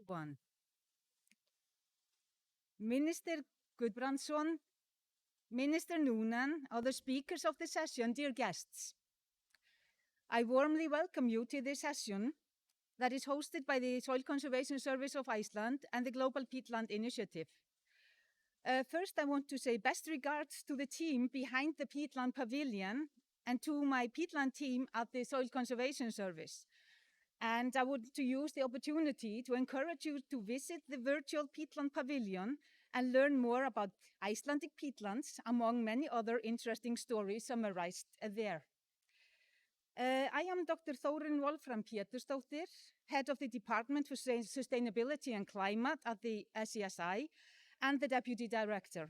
everyone. Minister Gudbrandsson, Minister Noonan, other speakers of the session, dear guests. I warmly welcome you to this session that is hosted by the Soil Conservation Service of Iceland and the Global Peatland Initiative. First, I want to say best regards to the team behind the Peatland Pavilion and to my Peatland team at the Soil Conservation Service. And I want to use the opportunity to encourage you to visit the virtual Peatland Pavilion and learn more about Icelandic peatlands, among many other interesting stories summarized there. I am Dr. Thorunn Wolfram Petursdottir, Head of the Department for Sustainability and Climate at the SESI and the Deputy Director.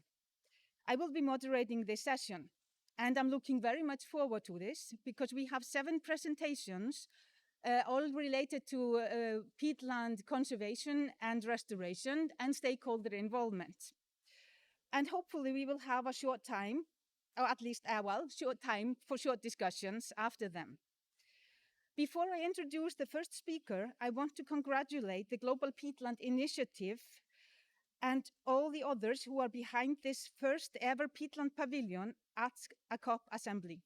I will be moderating this session, and I'm looking very much forward to this because we have 7 presentations all related to peatland conservation and restoration and stakeholder involvement. And hopefully we will have a short time, or at least, short time for short discussions after them. Before I introduce the first speaker, I want to congratulate the Global Peatland Initiative and all the others who are behind this first ever Peatland Pavilion at a COP assembly.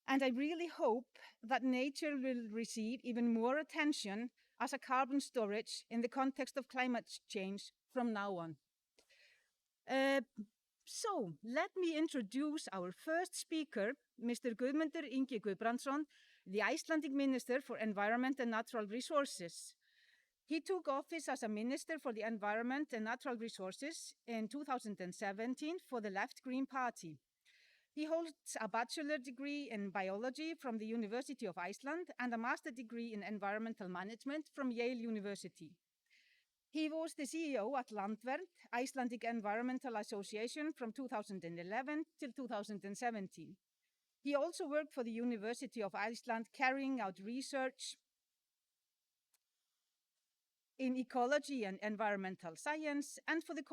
And I really hope that nature will receive even more attention as a carbon storage in the context of climate change from now on. So let me introduce our first speaker, Mr. Guðmundur Ingi Guðbrandsson, the Icelandic Minister for Environment and Natural Resources. He took office as a Minister for the Environment and Natural Resources in 2017 for the Left Green Party. He holds a bachelor degree in biology from the University of Iceland and a master degree in environmental management from Yale University. He was the CEO at Landvernd, Icelandic Environmental Association from 2011 till 2017. He also worked for the University of Iceland, carrying out research in ecology and environmental science, and for the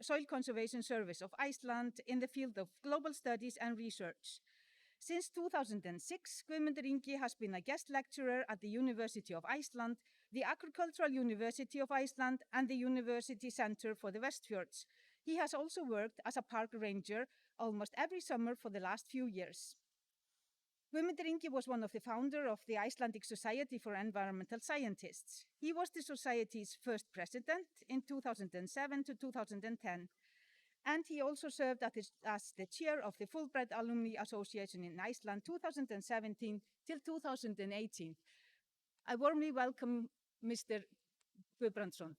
Soil Conservation Service of Iceland in the field of global studies and research. Since 2006, Guðmundur Ingi has been a guest lecturer at the University of Iceland, the Agricultural University of Iceland, and the University Center for the Westfjords. He has also worked as a park ranger almost every summer for the last few years. Guðmundur Ingi was one of the founders of the Icelandic Society for Environmental Scientists. He was the society's first president in 2007 to 2010. And he also served as the chair of the Fulbright Alumni Association in Iceland 2017 till 2018. I warmly welcome Mr. Guðbrandsson.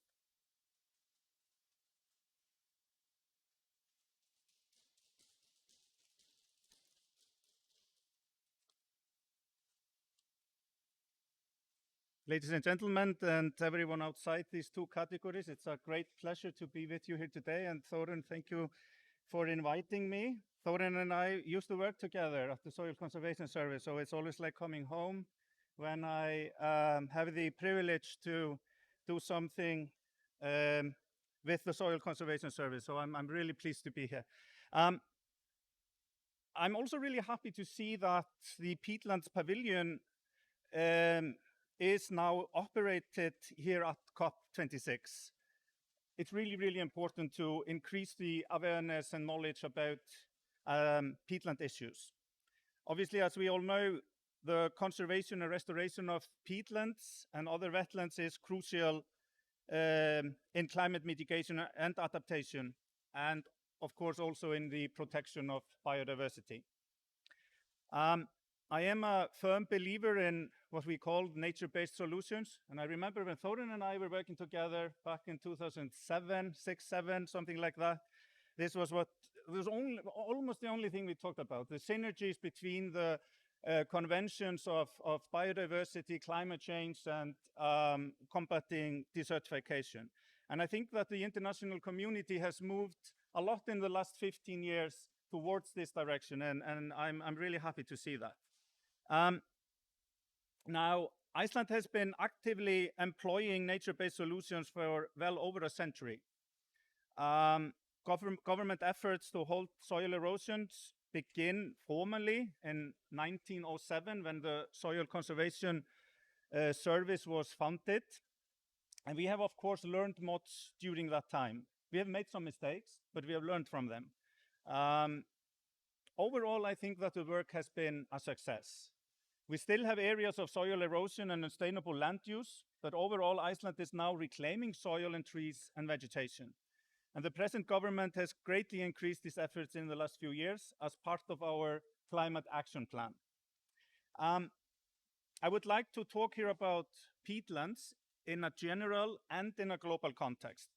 Ladies and gentlemen, and everyone outside these 2 categories, it's a great pleasure to be with you here today. And Thorunn, thank you for inviting me. Thorunn and I used to work together at the Soil Conservation Service, so it's always like coming home when I have the privilege to do something with the Soil Conservation Service. So I'm really pleased to be here. I'm also really happy to see that the Peatlands Pavilion is now operated here at COP26. It's really, really important to increase the awareness and knowledge about peatland issues. Obviously, as we all know, the conservation and restoration of peatlands and other wetlands is crucial in climate mitigation and adaptation, and of course also in the protection of biodiversity. I am a firm believer in what we call nature-based solutions. And I remember when Thorunn and I were working together back in 2007, 6, 7, something like that. This was almost the only thing we talked about, the synergies between the conventions of biodiversity, climate change, and combating desertification. And I think that the international community has moved a lot in the last 15 years towards this direction, and I'm really happy to see that. Now, Iceland has been actively employing nature-based solutions for well over a century. Government efforts to halt soil erosions begin formally in 1907 when the Soil Conservation Service was founded. And we have, of course, learned much during that time. We have made some mistakes, but we have learned from them. Overall, I think that the work has been a success. We still have areas of soil erosion and unsustainable land use, but overall, Iceland is now reclaiming soil and trees and vegetation. And the present government has greatly increased these efforts in the last few years as part of our climate action plan. I would like to talk here about peatlands in a general and in a global context,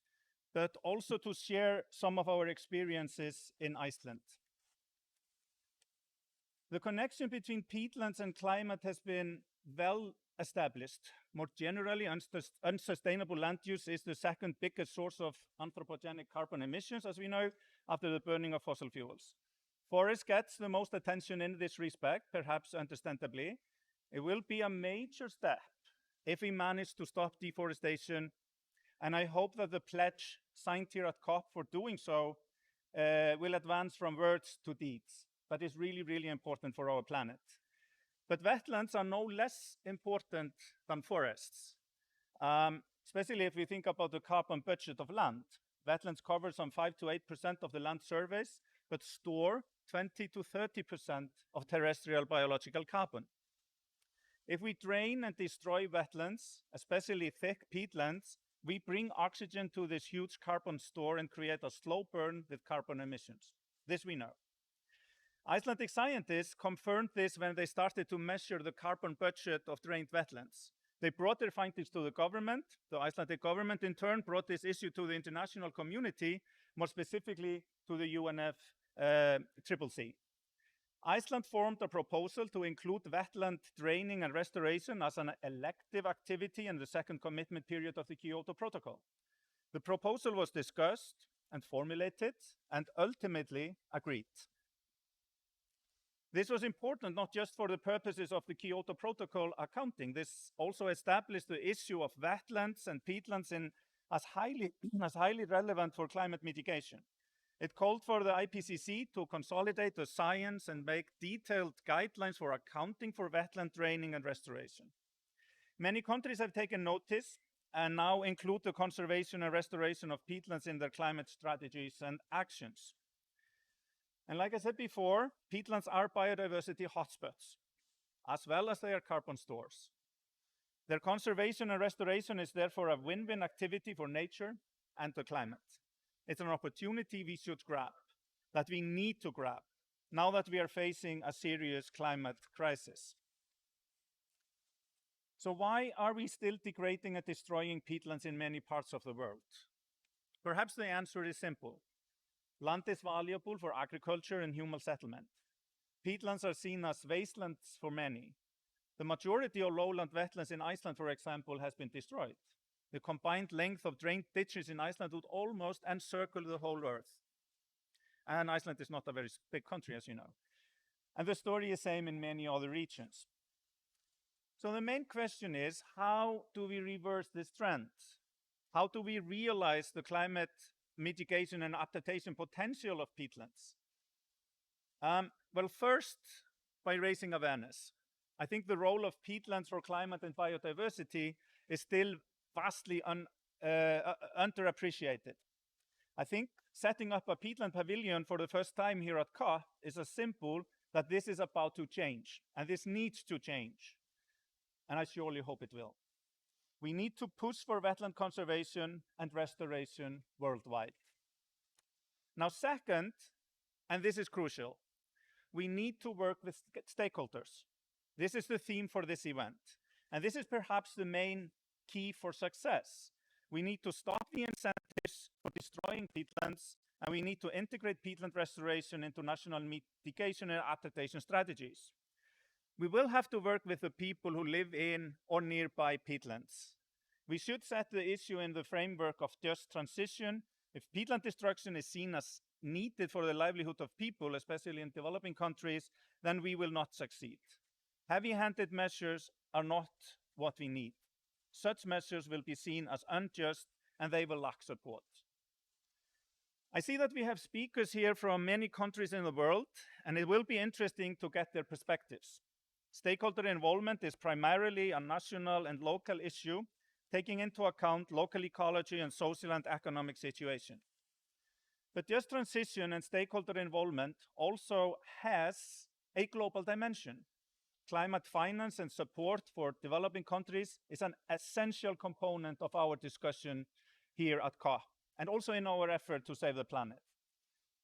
but also to share some of our experiences in Iceland. The connection between peatlands and climate has been well established. More generally, unsustainable land use is the second biggest source of anthropogenic carbon emissions, as we know, after the burning of fossil fuels. Forest gets the most attention in this respect, perhaps understandably. It will be a major step if we manage to stop deforestation, and I hope that the pledge signed here at COP for doing so will advance from words to deeds. That is really, really important for our planet. But wetlands are no less important than forests, especially if we think about the carbon budget of land. Wetlands cover some 5 to 8% of the land surface, but store 20 to 30% of terrestrial biological carbon. If we drain and destroy wetlands, especially thick peatlands, we bring oxygen to this huge carbon store and create a slow burn with carbon emissions. This we know. Icelandic scientists confirmed this when they started to measure the carbon budget of drained wetlands. They brought their findings to the government. The Icelandic government, in turn, brought this issue to the international community, more specifically to the UNFCCC. Iceland formed a proposal to include wetland draining and restoration as an elective activity in the second commitment period of the Kyoto Protocol. The proposal was discussed and formulated and ultimately agreed. This was important not just for the purposes of the Kyoto Protocol accounting. This also established the issue of wetlands and peatlands as highly relevant for climate mitigation. It called for the IPCC to consolidate the science and make detailed guidelines for accounting for wetland draining and restoration. Many countries have taken notice and now include the conservation and restoration of peatlands in their climate strategies and actions. And like I said before, peatlands are biodiversity hotspots, as well as they are carbon stores. Their conservation and restoration is therefore a win-win activity for nature and the climate. It's an opportunity we should grab, that we need to grab, now that we are facing a serious climate crisis. So why are we still degrading and destroying peatlands in many parts of the world? Perhaps the answer is simple. Land is valuable for agriculture and human settlement. Peatlands are seen as wastelands for many. The majority of lowland wetlands in Iceland, for example, has been destroyed. The combined length of drained ditches in Iceland would almost encircle the whole earth. And Iceland is not a very big country, as you know. And the story is the same in many other regions. So the main question is, how do we reverse this trend? How do we realize the climate mitigation and adaptation potential of peatlands? Well, first, by raising awareness. I think the role of peatlands for climate and biodiversity is still vastly underappreciated. I think setting up a peatland pavilion for the first time here at COP is a symbol that this is about to change, and this needs to change. And I surely hope it will. We need to push for wetland conservation and restoration worldwide. Now, second, and this is crucial, we need to work with stakeholders. This is the theme for this event. And this is perhaps the main key for success. We need to stop the incentives for destroying peatlands, and we need to integrate peatland restoration into national mitigation and adaptation strategies. We will have to work with the people who live in or nearby peatlands. We should set the issue in the framework of just transition. If peatland destruction is seen as needed for the livelihood of people, especially in developing countries, then we will not succeed. Heavy-handed measures are not what we need. Such measures will be seen as unjust, and they will lack support. I see that we have speakers here from many countries in the world, and it will be interesting to get their perspectives. Stakeholder involvement is primarily a national and local issue, taking into account local ecology and social and economic situation. But just transition and stakeholder involvement also has a global dimension. Climate finance and support for developing countries is an essential component of our discussion here at COP, and also in our effort to save the planet.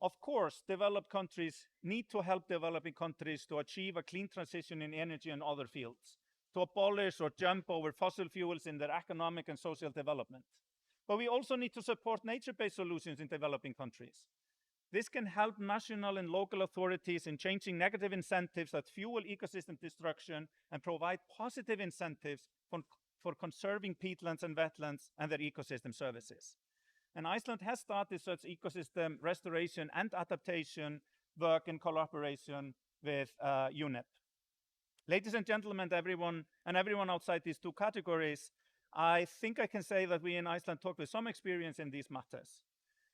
Of course, developed countries need to help developing countries to achieve a clean transition in energy and other fields, to abolish or jump over fossil fuels in their economic and social development. But we also need to support nature-based solutions in developing countries. This can help national and local authorities in changing negative incentives that fuel ecosystem destruction and provide positive incentives for conserving peatlands and wetlands and their ecosystem services. And Iceland has started such ecosystem restoration and adaptation work in collaboration with UNEP. Ladies and gentlemen, everyone outside these two categories, I think I can say that we in Iceland talk with some experience in these matters.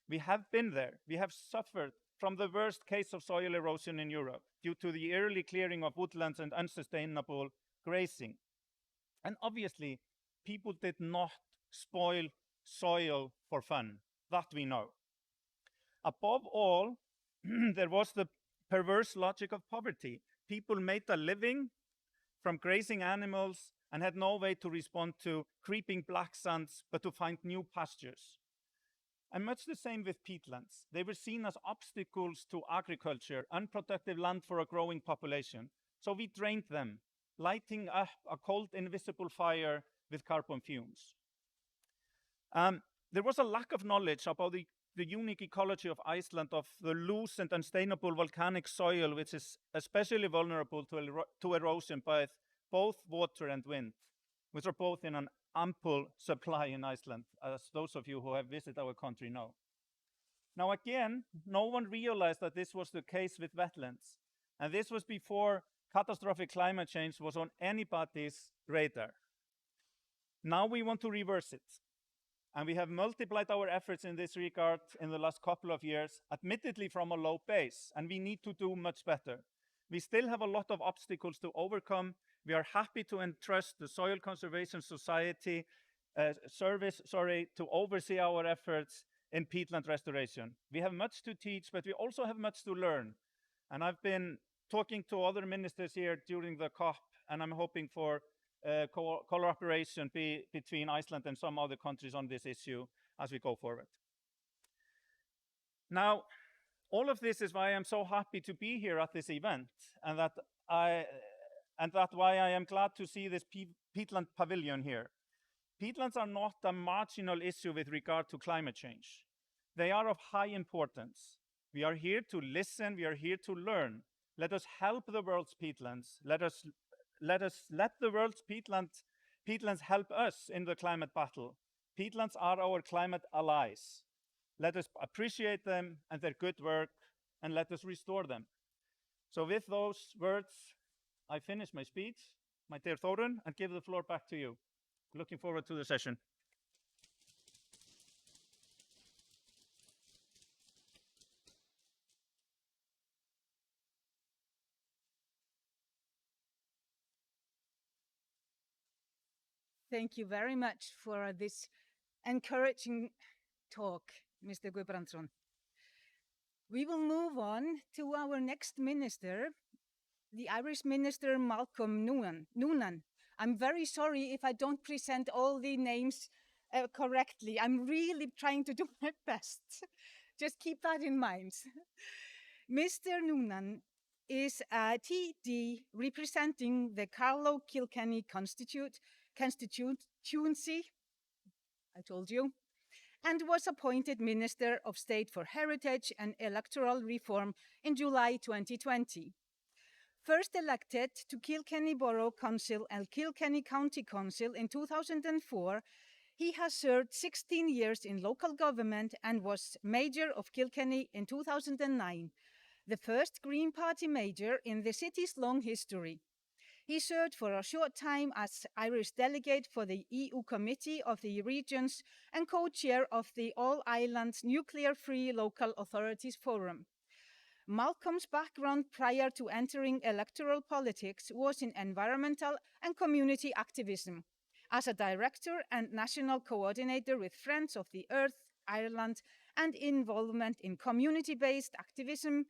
We have been there. We have suffered from the worst case of soil erosion in Europe due to the early clearing of woodlands and unsustainable grazing. And obviously, people did not spoil soil for fun. That we know. Above all, there was the perverse logic of poverty. People made a living from grazing animals and had no way to respond to creeping black sands, but to find new pastures. And much the same with peatlands. They were seen as obstacles to agriculture, unproductive land for a growing population. So we drained them, lighting up a cold, invisible fire with carbon fumes. There was a lack of knowledge about the unique ecology of Iceland, of the loose and unstable volcanic soil, which is especially vulnerable to erosion by both water and wind, which are both in an ample supply in Iceland, as those of you who have visited our country know. Now again, no one realized that this was the case with wetlands, and this was before catastrophic climate change was on anybody's radar. Now we want to reverse it, and we have multiplied our efforts in this regard in the last couple of years, admittedly from a low base, and we need to do much better. We still have a lot of obstacles to overcome. We are happy to entrust the Soil Conservation Society service to oversee our efforts in peatland restoration. We have much to teach, but we also have much to learn. And I've been talking to other ministers here during the COP, and I'm hoping for collaboration between Iceland and some other countries on this issue as we go forward. Now, all of this is why I'm so happy to be here at this event, and that's why I am glad to see this peatland pavilion here. Peatlands are not a marginal issue with regard to climate change. They are of high importance. We are here to listen, we are here to learn. Let us help the world's peatlands. Let the world's peatlands help us in the climate battle. Peatlands are our climate allies. Let us appreciate them and their good work, and let us restore them. So with those words, I finish my speech, my dear Thorunn, and give the floor back to you. Looking forward to the session. Thank you very much for this encouraging talk, Mr. Guðbrandsson. We will move on to our next minister, the Irish Minister Malcolm Noonan. I'm very sorry if I don't present all the names correctly. I'm really trying to do my best. Just keep that in mind. Mr. Noonan is a TD representing the Carlow Kilkenny constituency, I told you, and was appointed Minister of State for Heritage and Electoral Reform in July 2020. First elected to Kilkenny Borough Council and Kilkenny County Council in 2004, he has served 16 years in local government and was Mayor of Kilkenny in 2009, the first Green Party Mayor in the city's long history. He served for a short time as Irish delegate for the EU Committee of the Regions and co-chair of the All-Ireland Nuclear-Free Local Authorities Forum. Malcolm's background prior to entering electoral politics was in environmental and community activism, as a director and national coordinator with Friends of the Earth, Ireland, and involvement in community-based activism,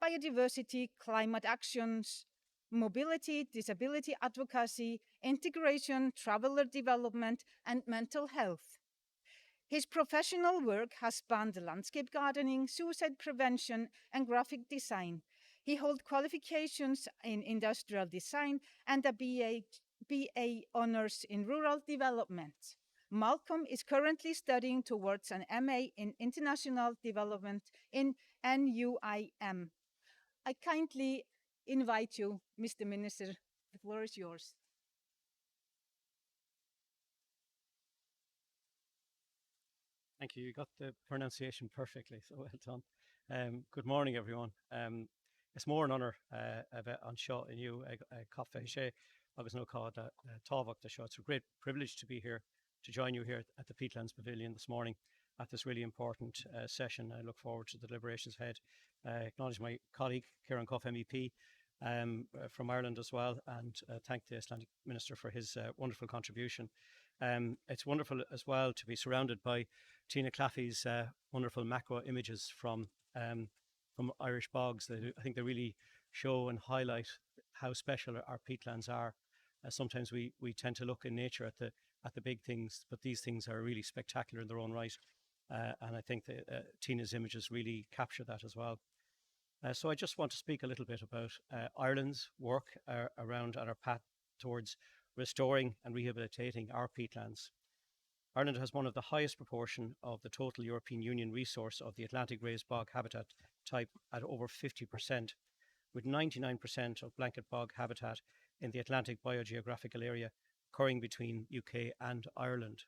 biodiversity, climate actions, mobility, disability advocacy, integration, traveler development, and mental health. His professional work has spanned landscape gardening, suicide prevention, and graphic design. He holds qualifications in industrial design and a BA honors in rural development. Malcolm is currently studying towards an MA in international development in NUIM. I kindly invite you, Mr. Minister, the floor is yours. Thank you. You got the pronunciation perfectly, so well done. Good morning, everyone. It's more an honour an seo inniu cafe sé agus nó cá tábhacht a seo. It's a great privilege to be here, to join you here at the Peatlands Pavilion this morning at this really important session. I look forward to the deliberations ahead. Acknowledge my colleague, Kieran Cuff MEP, from Ireland as well, and thank the Icelandic Minister for his wonderful contribution. It's wonderful as well to be surrounded by Tina Claffey's wonderful macro images from Irish bogs. I think they really show and highlight how special our peatlands are. Sometimes we tend to look in nature at the big things, but these things are really spectacular in their own right. And I think that Tina's images really capture that as well. So I just want to speak a little bit about Ireland's work around our path towards restoring and rehabilitating our peatlands. Ireland has one of the highest proportion of the total European Union resource of the Atlantic raised bog habitat type at over 50%, with 99% of blanket bog habitat in the Atlantic biogeographical area occurring between UK and Ireland.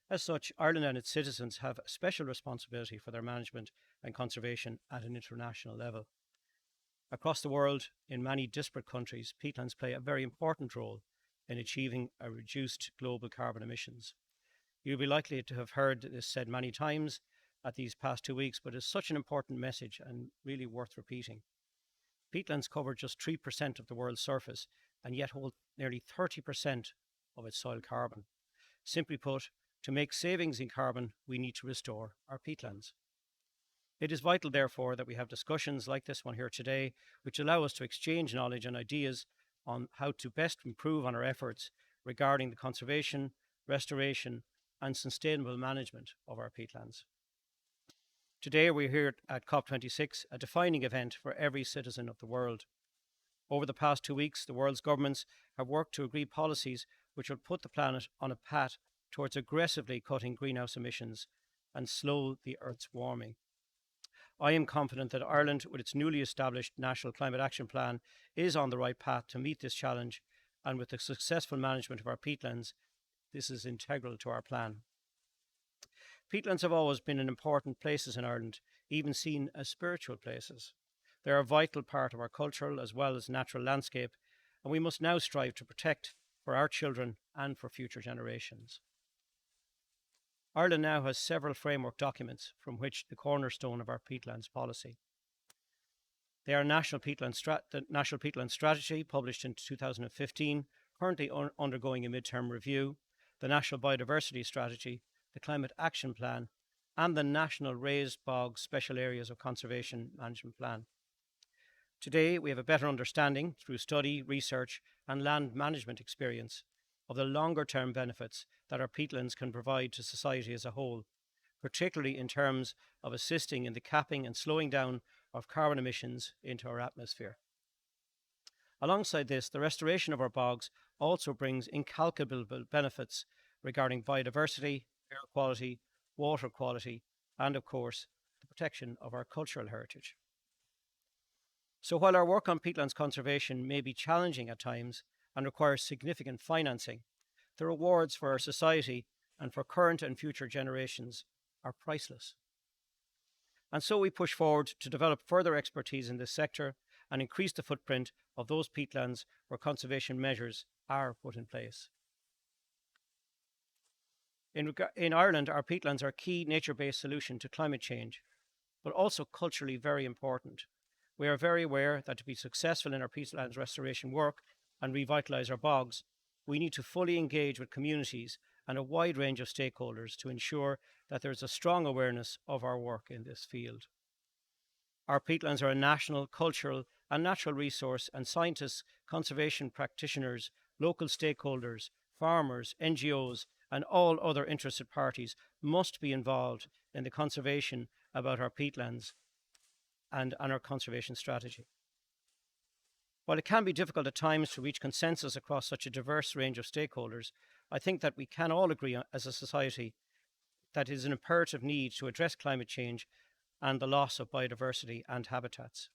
As such, Ireland and its citizens have a special responsibility for their management and conservation at an international level. Across the world, in many disparate countries, peatlands play a very important role in achieving a reduced global carbon emissions. You'll be likely to have heard this said many times at these past 2 weeks, but it's such an important message and really worth repeating. Peatlands cover just 3% of the world's surface and yet hold nearly 30% of its soil carbon. Simply put, to make savings in carbon, we need to restore our peatlands. It is vital, therefore, that we have discussions like this one here today, which allow us to exchange knowledge and ideas on how to best improve on our efforts regarding the conservation, restoration, and sustainable management of our peatlands. Today we're here at COP26, a defining event for every citizen of the world. Over the past 2 weeks, the world's governments have worked to agree policies which will put the planet on a path towards aggressively cutting greenhouse emissions and slow the Earth's warming. I am confident that Ireland, with its newly established National Climate Action Plan, is on the right path to meet this challenge, and with the successful management of our peatlands, this is integral to our plan. Peatlands have always been in important places in Ireland, even seen as spiritual places. They are a vital part of our cultural as well as natural landscape, and we must now strive to protect for our children and for future generations. Ireland now has several framework documents from which the cornerstone of our peatlands policy. They are the National Peatland Strategy, published in 2015, currently undergoing a midterm review, the National Biodiversity Strategy, the Climate Action Plan, and the National Raised Bog Special Areas of Conservation Management Plan. Today, we have a better understanding, through study, research, and land management experience, of the longer-term benefits that our peatlands can provide to society as a whole, particularly in terms of assisting in the capping and slowing down of carbon emissions into our atmosphere. Alongside this, the restoration of our bogs also brings incalculable benefits regarding biodiversity, air quality, water quality, and of course, the protection of our cultural heritage. So while our work on peatlands conservation may be challenging at times and requires significant financing, the rewards for our society and for current and future generations are priceless. And so we push forward to develop further expertise in this sector and increase the footprint of those peatlands where conservation measures are put in place. In Ireland, our peatlands are a key nature-based solution to climate change, but also culturally very important. We are very aware that to be successful in our peatlands restoration work and revitalise our bogs, we need to fully engage with communities and a wide range of stakeholders to ensure that there is a strong awareness of our work in this field. Our peatlands are a national, cultural and natural resource, and scientists, conservation practitioners, local stakeholders, farmers, NGOs and all other interested parties must be involved in the conservation about our peatlands and our conservation strategy. While it can be difficult at times to reach consensus across such a diverse range of stakeholders, I think that we can all agree as a society that it is an imperative need to address climate change and the loss of biodiversity and habitats.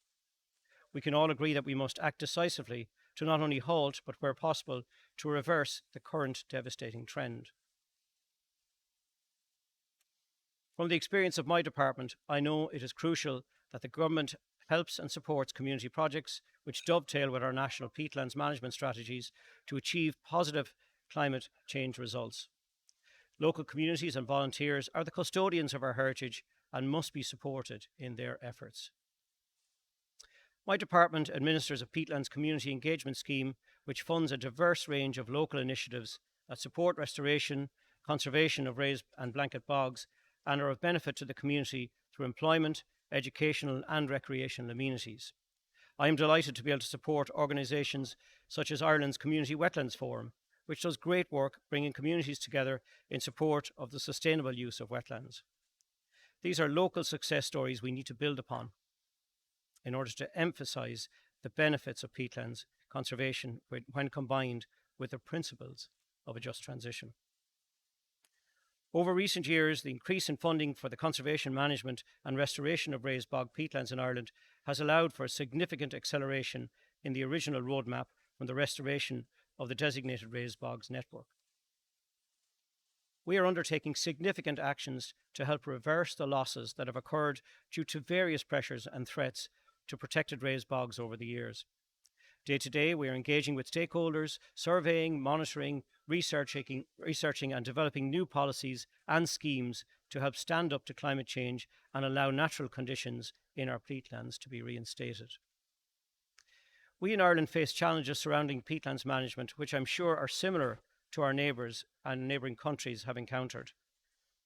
We can all agree that we must act decisively to not only halt, but where possible, to reverse the current devastating trend. From the experience of my department, I know it is crucial that the government helps and supports community projects which dovetail with our national peatlands management strategies to achieve positive climate change results. Local communities and volunteers are the custodians of our heritage and must be supported in their efforts. My department administers a Peatlands Community Engagement Scheme which funds a diverse range of local initiatives that support restoration, conservation of raised and blanket bogs, and are of benefit to the community through employment, educational and recreational amenities. I am delighted to be able to support organisations such as Ireland's Community Wetlands Forum, which does great work bringing communities together in support of the sustainable use of wetlands. These are local success stories we need to build upon in order to emphasise the benefits of peatlands conservation when combined with the principles of a just transition. Over recent years, the increase in funding for the conservation, management and restoration of raised bog peatlands in Ireland has allowed for a significant acceleration in the original roadmap from the restoration of the designated raised bogs network. We are undertaking significant actions to help reverse the losses that have occurred due to various pressures and threats to protected raised bogs over the years. Day to day, we are engaging with stakeholders, surveying, monitoring, researching and developing new policies and schemes to help stand up to climate change and allow natural conditions in our peatlands to be reinstated. We in Ireland face challenges surrounding peatlands management, which I'm sure are similar to our neighbours and neighbouring countries have encountered.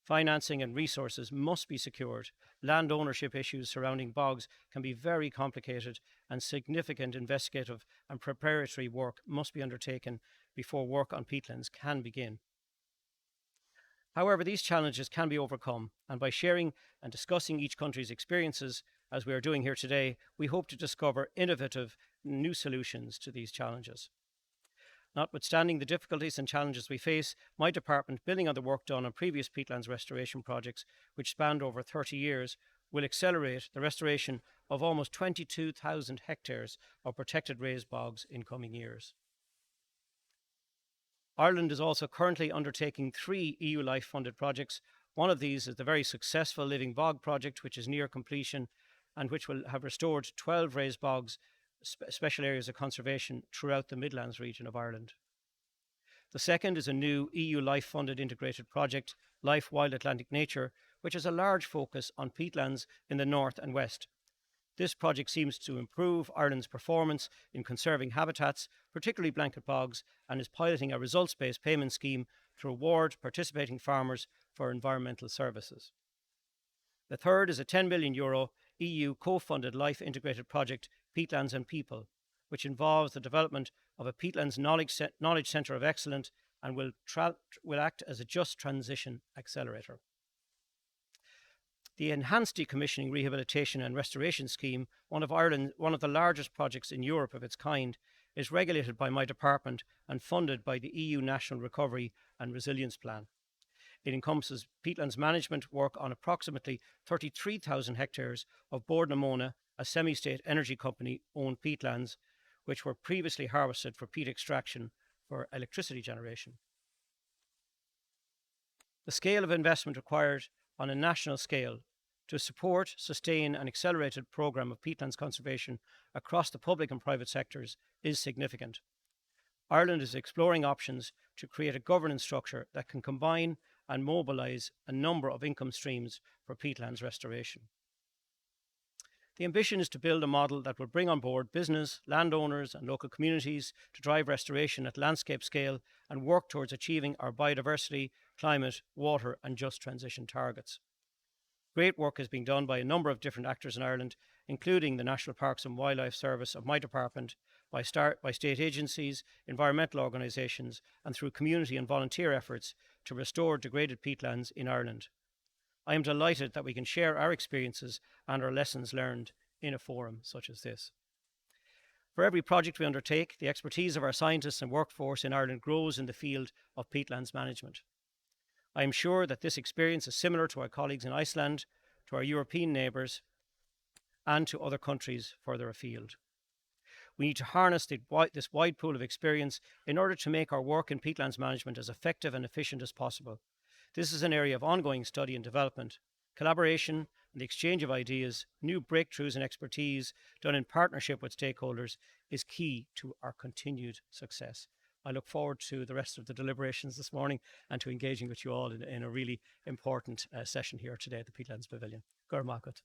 Financing and resources must be secured. Land ownership issues surrounding bogs can be very complicated, and significant investigative and preparatory work must be undertaken before work on peatlands can begin. However, these challenges can be overcome, and by sharing and discussing each country's experiences, as we are doing here today, we hope to discover innovative new solutions to these challenges. Notwithstanding the difficulties and challenges we face, my department, building on the work done on previous peatlands restoration projects, which spanned over 30 years, will accelerate the restoration of almost 22,000 hectares of protected raised bogs in coming years. Ireland is also currently undertaking 3 EU Life-funded projects. One of these is the very successful Living Bog project, which is near completion and which will have restored 12 raised bogs, special areas of conservation throughout the Midlands region of Ireland. The second is a new EU Life-funded integrated project, Life Wild Atlantic Nature, which has a large focus on peatlands in the north and west. This project seems to improve Ireland's performance in conserving habitats, particularly blanket bogs, and is piloting a results-based payment scheme to reward participating farmers for environmental services. The third is a €10 million EU co-funded life integrated project, Peatlands and People, which involves the development of a Peatlands Knowledge Centre of Excellence and will act as a just transition accelerator. The Enhanced Decommissioning, Rehabilitation and Restoration Scheme, one of the largest projects in Europe of its kind, is regulated by my department and funded by the EU National Recovery and Resilience Plan. It encompasses peatlands management work on approximately 33,000 hectares of Bord na Móna, a semi-state energy company owned peatlands, which were previously harvested for peat extraction for electricity generation. The scale of investment required on a national scale to support, sustain and accelerate a programme of peatlands conservation across the public and private sectors is significant. Ireland is exploring options to create a governance structure that can combine and mobilise a number of income streams for peatlands restoration. The ambition is to build a model that will bring on board business, landowners, and local communities to drive restoration at landscape scale and work towards achieving our biodiversity, climate, water, and just transition targets. Great work is being done by a number of different actors in Ireland, including the National Parks and Wildlife Service of my department, by state agencies, environmental organisations, and through community and volunteer efforts to restore degraded peatlands in Ireland. I am delighted that we can share our experiences and our lessons learned in a forum such as this. For every project we undertake, the expertise of our scientists and workforce in Ireland grows in the field of peatlands management. I am sure that this experience is similar to our colleagues in Iceland, to our European neighbours, and to other countries further afield. We need to harness this wide pool of experience in order to make our work in peatlands management as effective and efficient as possible. This is an area of ongoing study and development. Collaboration and the exchange of ideas, new breakthroughs and expertise done in partnership with stakeholders is key to our continued success. I look forward to the rest of the deliberations this morning and to engaging with you all in a really important session here today at the Peatlands Pavilion. Gur Makut.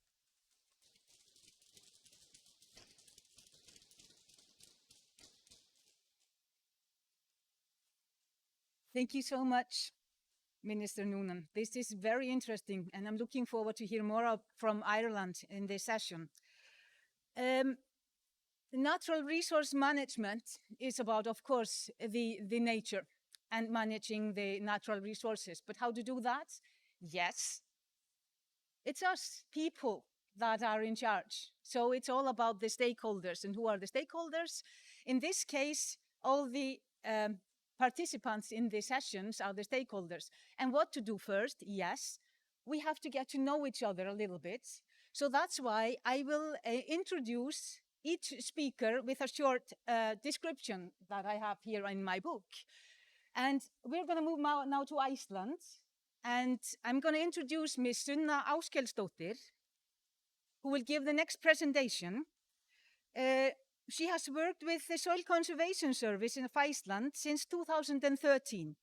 Thank you so much, Minister Noonan. This is very interesting, and I'm looking forward to hear more from Ireland in this session. Natural resource management is about, of course, the nature and managing the natural resources. But how to do that? Yes, it's us, people, that are in charge. So it's all about the stakeholders. And who are the stakeholders? In this case, all the participants in the sessions are the stakeholders. And what to do first? Yes, we have to get to know each other a little bit. So that's why I will introduce each speaker with a short description that I have here in my book. And we're going to move now to Iceland. And I'm going to introduce Ms. Sunna Ásgeirsdóttir, who will give the next presentation. She has worked with the Soil Conservation Service of Iceland since 2013.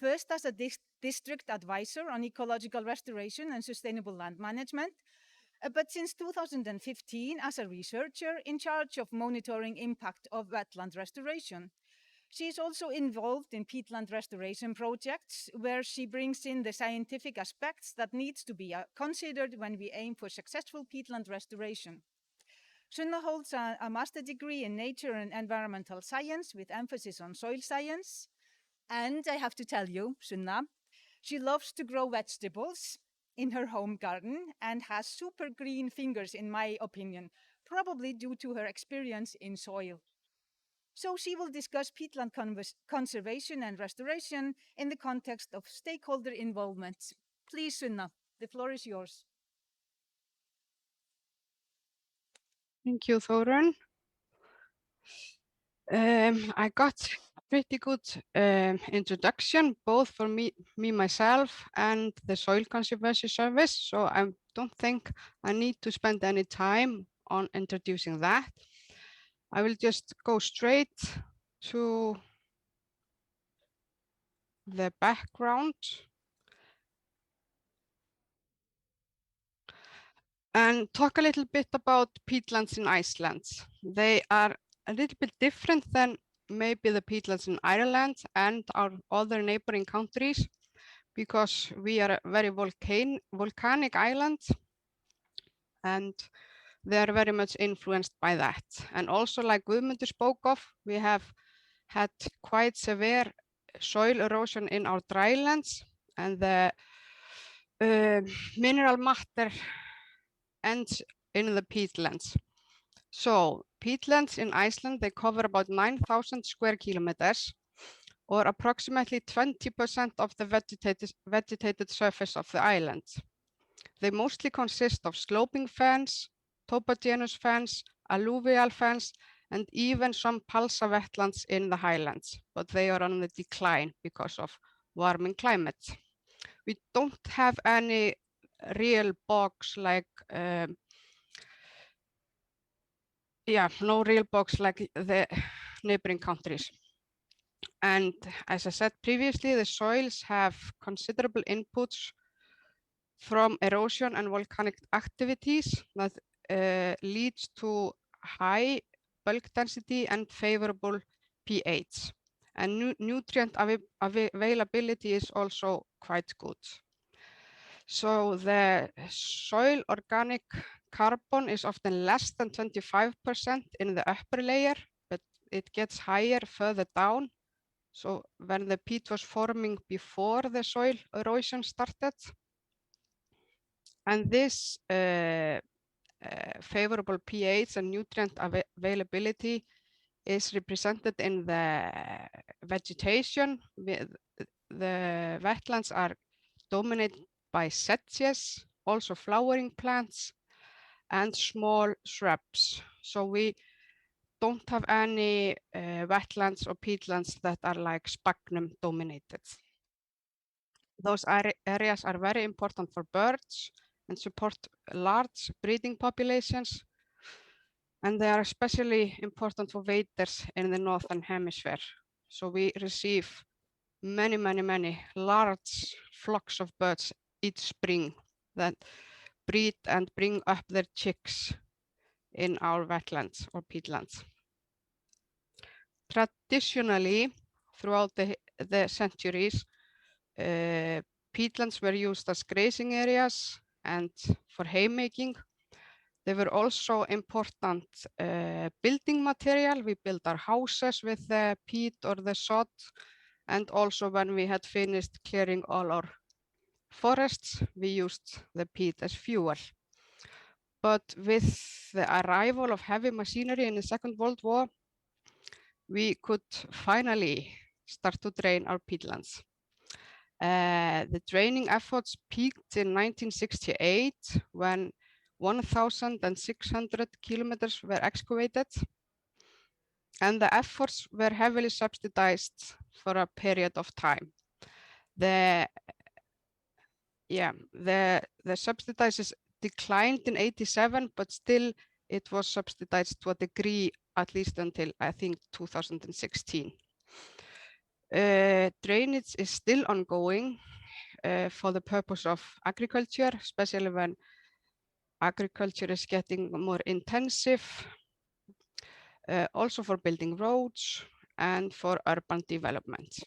First as a district advisor on ecological restoration and sustainable land management, but since 2015 as a researcher in charge of monitoring impact of wetland restoration. She is also involved in peatland restoration projects where she brings in the scientific aspects that needs to be considered when we aim for successful peatland restoration. Sunna holds a master's degree in nature and environmental science with emphasis on soil science. And I have to tell you, Sunna, she loves to grow vegetables in her home garden and has super green fingers, in my opinion, probably due to her experience in soil. So she will discuss peatland conservation and restoration in the context of stakeholder involvement. Please, Sunna, the floor is yours. Thank you, Thorunn. I got a pretty good introduction, both for me myself and the Soil Conservation Service. So I don't think I need to spend any time on introducing that. I will just go straight to the background and talk a little bit about peatlands in Iceland. They are a little bit different than maybe the peatlands in Ireland and our other neighboring countries, because we are a very volcanic island, and they are very much influenced by that. And also, like Guðmundur spoke of, we have had quite severe soil erosion in our drylands, and the mineral matter ends in the peatlands. So peatlands in Iceland, they cover about 9,000 square kilometers, or approximately 20% of the vegetated surface of the island. They mostly consist of sloping fens, topogenous fens, alluvial fens, and even some palsa wetlands in the highlands, but they are on the decline because of warming climate. We don't have any real bogs like no real bogs like the neighboring countries. And as I said previously, the soils have considerable inputs from erosion and volcanic activities that leads to high bulk density and favorable pH. And nutrient availability is also quite good. So the soil organic carbon is often less than 25% in the upper layer, but it gets higher further down. So when the peat was forming before the soil erosion started. And this favorable pH and nutrient availability is represented in the vegetation. The wetlands are dominated by sedges, also flowering plants, and small shrubs. So we don't have any wetlands or peatlands that are like sphagnum dominated. Those areas are very important for birds and support large breeding populations. And they are especially important for waders in the northern hemisphere. So we receive many large flocks of birds each spring that breed and bring up their chicks in our wetlands or peatlands. Traditionally, throughout the centuries, peatlands were used as grazing areas and for haymaking. They were also important building material. We built our houses with the peat or the sod, and also when we had finished clearing all our forests, we used the peat as fuel. But with the arrival of heavy machinery in the Second World War, we could finally start to drain our peatlands. The draining efforts peaked in 1968 when 1,600 kilometers were excavated, and the efforts were heavily subsidized for a period of time. The subsidizes declined in 87, but still it was subsidized to a degree, at least until I think 2016. Drainage is still ongoing for the purpose of agriculture, especially when agriculture is getting more intensive, also for building roads and for urban development.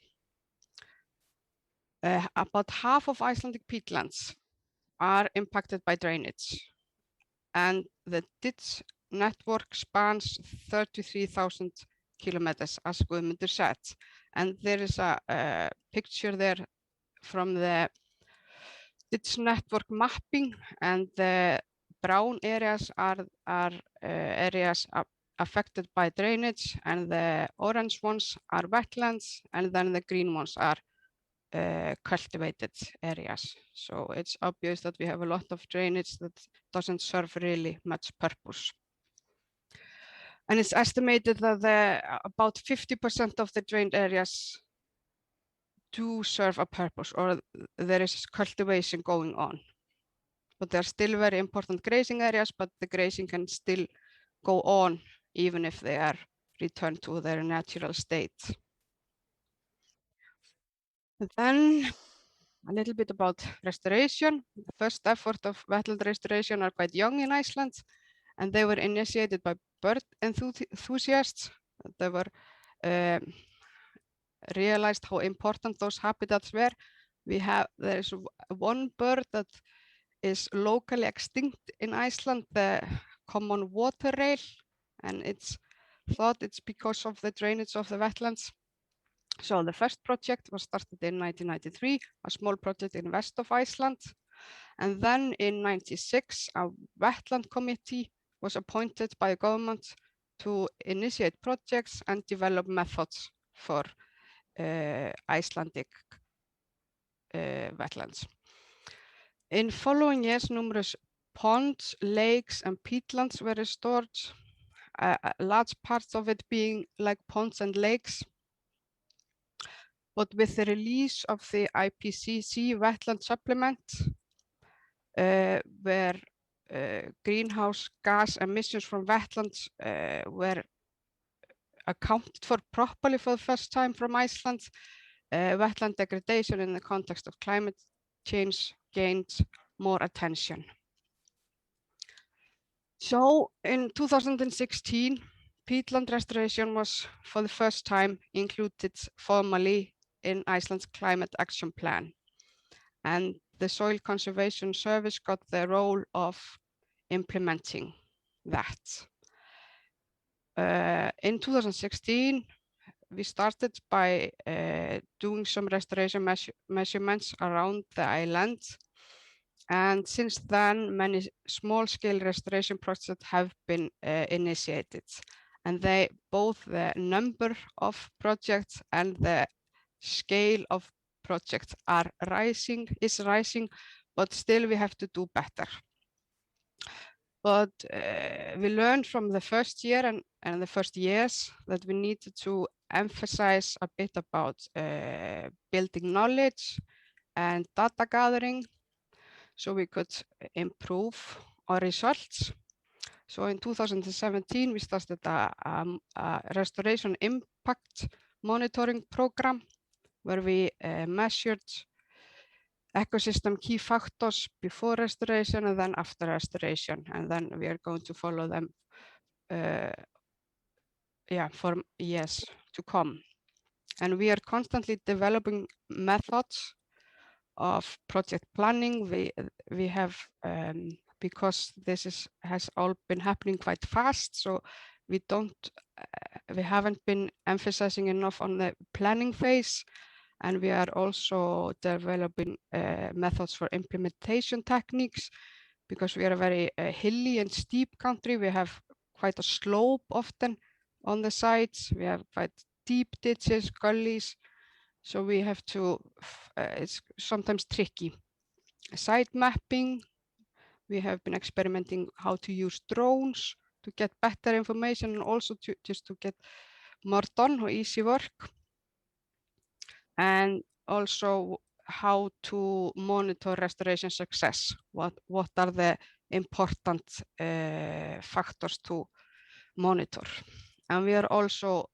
About half of Icelandic peatlands are impacted by drainage, and the ditch network spans 33,000 kilometers, as Guðmundur said. And there is a picture there from the ditch network mapping, and the brown areas are areas affected by drainage, and the orange ones are wetlands, and then the green ones are cultivated areas. So it's obvious that we have a lot of drainage that doesn't serve really much purpose. And it's estimated that about 50% of the drained areas do serve a purpose, or there is cultivation going on. But they're still very important grazing areas, but the grazing can still go on even if they are returned to their natural state. And then a little bit about restoration. The first effort of wetland restoration are quite young in Iceland, and they were initiated by bird enthusiasts. They were realized how important those habitats were. There is one bird that is locally extinct in Iceland, the common water rail, and it's thought it's because of the drainage of the wetlands. So the first project was started in 1993, a small project in west of Iceland. And then in 96, a wetland committee was appointed by the government to initiate projects and develop methods for Icelandic wetlands. In following years, numerous ponds, lakes, and peatlands were restored, large parts of it being like ponds and lakes. But with the release of the IPCC wetland supplement, where greenhouse gas emissions from wetlands were accounted for properly for the first time from Iceland, wetland degradation in the context of climate change gained more attention. So in 2016, peatland restoration was for the first time included formally in Iceland's climate action plan. And the Soil Conservation Service got the role of implementing that. In 2016, we started by doing some restoration measurements around the island. And since then, many small-scale restoration projects have been initiated. And both the number of projects and the scale of projects is rising, but still we have to do better. But we learned from the first year and the first years that we needed to emphasize a bit about building knowledge and data gathering so we could improve our results. So in 2017, we started a restoration impact monitoring program where we measured ecosystem key factors before restoration and then after restoration. And then we are going to follow them for years to come. And we are constantly developing methods of project planning. We have, because this has all been happening quite fast, so we haven't been emphasizing enough on the planning phase. And we are also developing methods for implementation techniques because we are a very hilly and steep country. We have quite a slope often on the sides. We have quite deep ditches, gullies. So we have to, it's sometimes tricky. Site mapping, we have been experimenting how to use drones to get better information and also just to get more done or easy work. And also how to monitor restoration success. What are the important factors to monitor? And we are also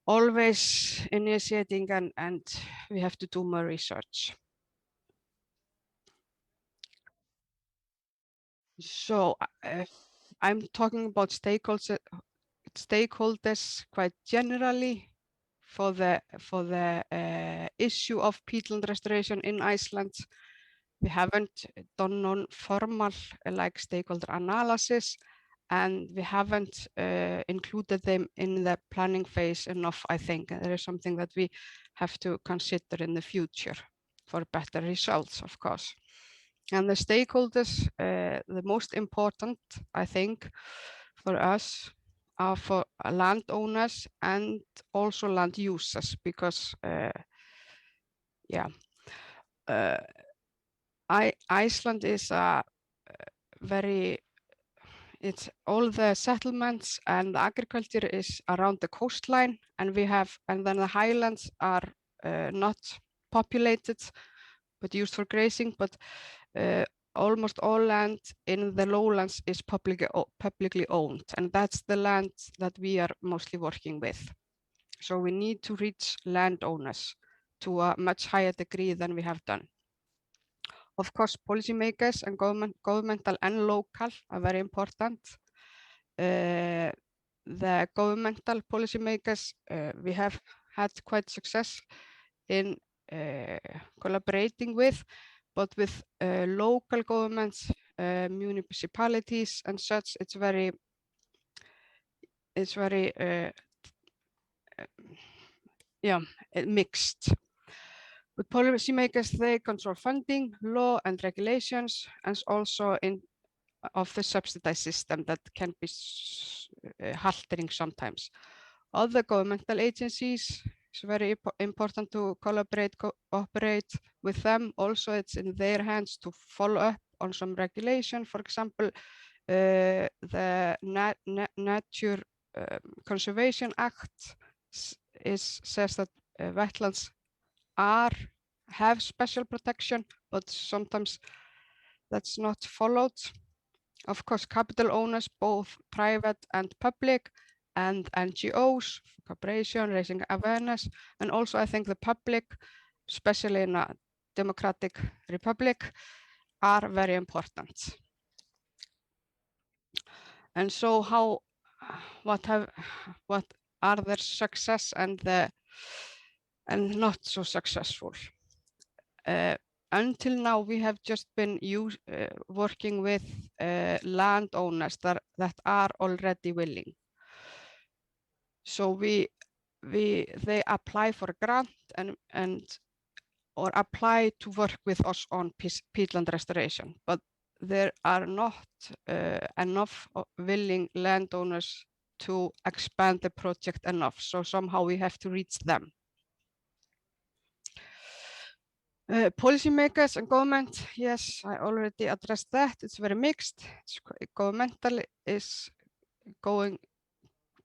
always initiating and we have to do more research. So I'm talking about stakeholders quite generally for the issue of peatland restoration in Iceland. We haven't done non-formal like stakeholder analysis, and we haven't included them in the planning phase enough, I think. There is something that we have to consider in the future for better results, of course. And the stakeholders, the most important, I think, for us are for landowners and also land users, because Iceland is a it's all the settlements and agriculture is around the coastline, and then the highlands are not populated but used for grazing, but almost all land in the lowlands is publicly owned, and that's the land that we are mostly working with. So we need to reach landowners to a much higher degree than we have done. Of course, policymakers and governmental and local are very important. The governmental policymakers, we have had quite success in collaborating with, but with local governments, municipalities and such, it's very mixed. But policymakers, they control funding, law and regulations, and also of the subsidized system that can be haltering sometimes. Other governmental agencies, it's very important to cooperate with them. Also, it's in their hands to follow up on some regulation. For example, the Nature Conservation Act says that wetlands have special protection, but sometimes that's not followed. Of course, capital owners, both private and public, and NGOs, cooperation, raising awareness, and also I think the public, especially in a democratic republic, are very important. And so what are their success and not so successful? Until now, we have just been working with landowners that are already willing. So they apply for a grant or apply to work with us on peatland restoration, but there are not enough willing landowners to expand the project enough. So somehow we have to reach them. Policymakers and government, yes, I already addressed that. It's very mixed. Governmental is going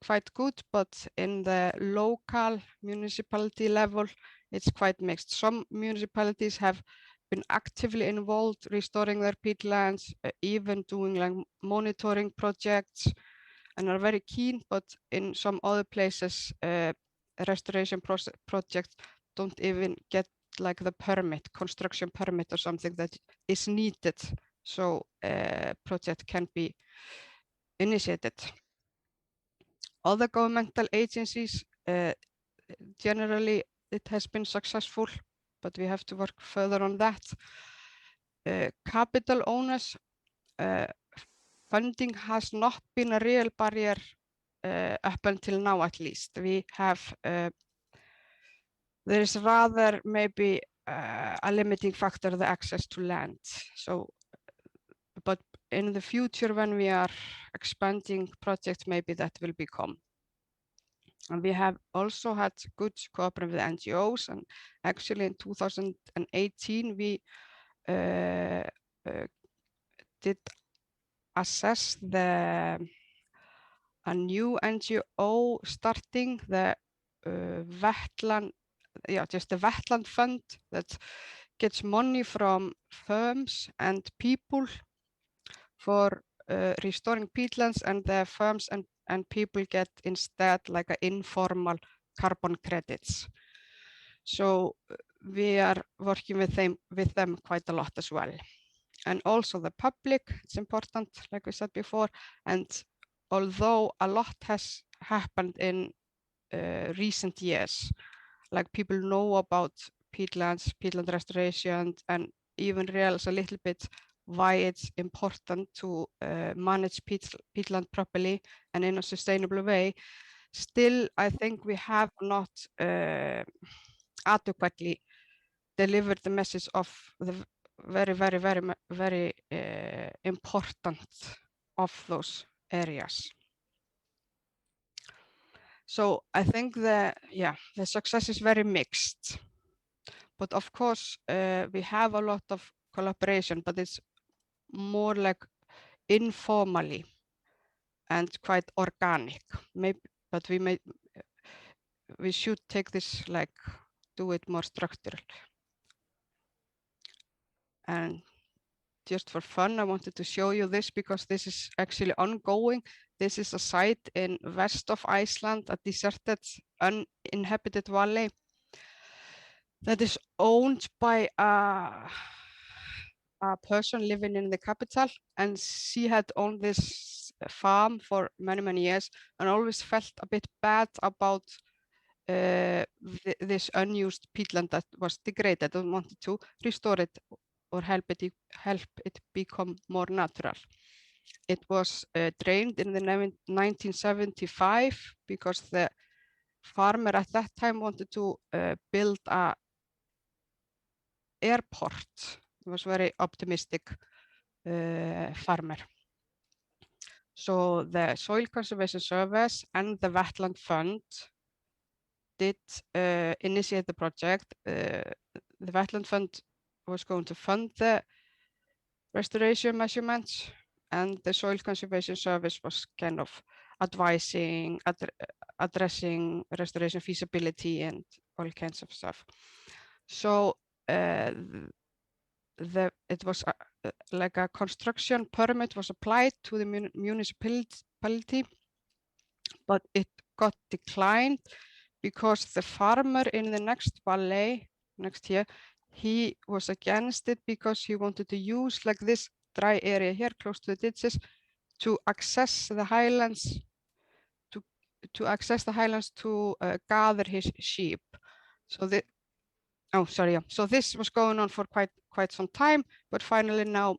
quite good, but in the local municipality level, it's quite mixed. Some municipalities have been actively involved restoring their peatlands, even doing like monitoring projects, and are very keen, but in some other places, restoration projects don't even get like the permit, construction permit or something that is needed, so project can be initiated. Other governmental agencies, generally it has been successful, but we have to work further on that. Capital owners, funding has not been a real barrier up until now, at least. We have, there is rather maybe a limiting factor, the access to land. So, but in the future, when we are expanding projects, maybe that will become. And we have also had good cooperation with NGOs, and actually in 2018 we did assess a new NGO starting the wetland, just the wetland fund that gets money from firms and people for restoring peatlands, and the firms and people get instead like a informal carbon credits. So we are working with them quite a lot as well. And also the public, it's important, like we said before. And although a lot has happened in recent years, like people know about peatlands, peatland restoration, and even realize a little bit why it's important to manage peatland properly and in a sustainable way, still I think we have not adequately delivered the message of the very important of those areas. So I think the success is very mixed, but of course we have a lot of collaboration, but it's more like informally and quite organic. Maybe, but we should take this, like, do it more structured. And just for fun, I wanted to show you this because this is actually ongoing. This is a site in west of Iceland, a deserted, uninhabited valley that is owned by a person living in the capital, and she had owned this farm for many years and always felt a bit bad about this unused peatland that was degraded, and wanted to restore it or help it become more natural. It was drained in the 1975 because the farmer at that time wanted to build a airport. He was very optimistic farmer. So the Soil Conservation Service and the Wetland Fund did initiate the project. The Wetland Fund was going to fund the restoration measurements, and the Soil Conservation Service was kind of advising, addressing restoration feasibility and all kinds of stuff. So it was like a construction permit was applied to the municipality, but it got declined because the farmer in the next valley next year, he was against it because he wanted to use like this dry area here close to the ditches to access the highlands to gather his sheep. So so this was going on for quite some time, but finally now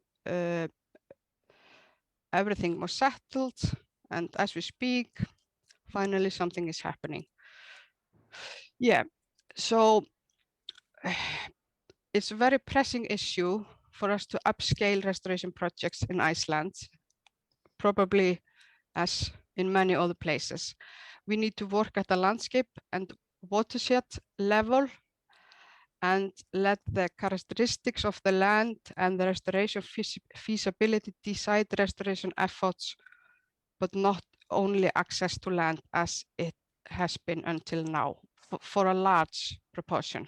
everything was settled, and as we speak, finally something is happening. Yeah, so it's a very pressing issue for us to upscale restoration projects in Iceland, probably as in many other places. We need to work at the landscape and watershed level and let the characteristics of the land and the restoration feasibility decide restoration efforts, but not only access to land as it has been until now for a large proportion.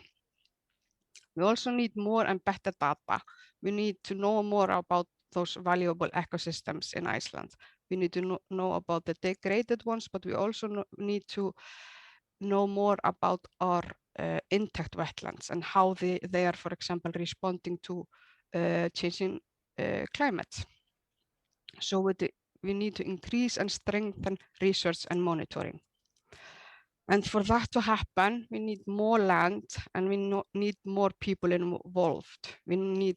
We also need more and better data. We need to know more about those valuable ecosystems in Iceland. We need to know about the degraded ones, but we also need to know more about our intact wetlands and how they are, for example, responding to changing climate. So we need to increase and strengthen research and monitoring. And for that to happen, we need more land and we need more people involved. We need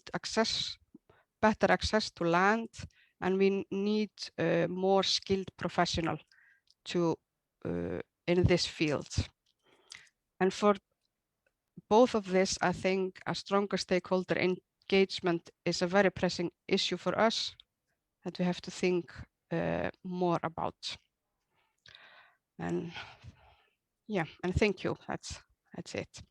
better access to land, and we need more skilled professionals in this field. And for both of this, I think a stronger stakeholder engagement is a very pressing issue for us that we have to think more about. And yeah, and thank you. That's it.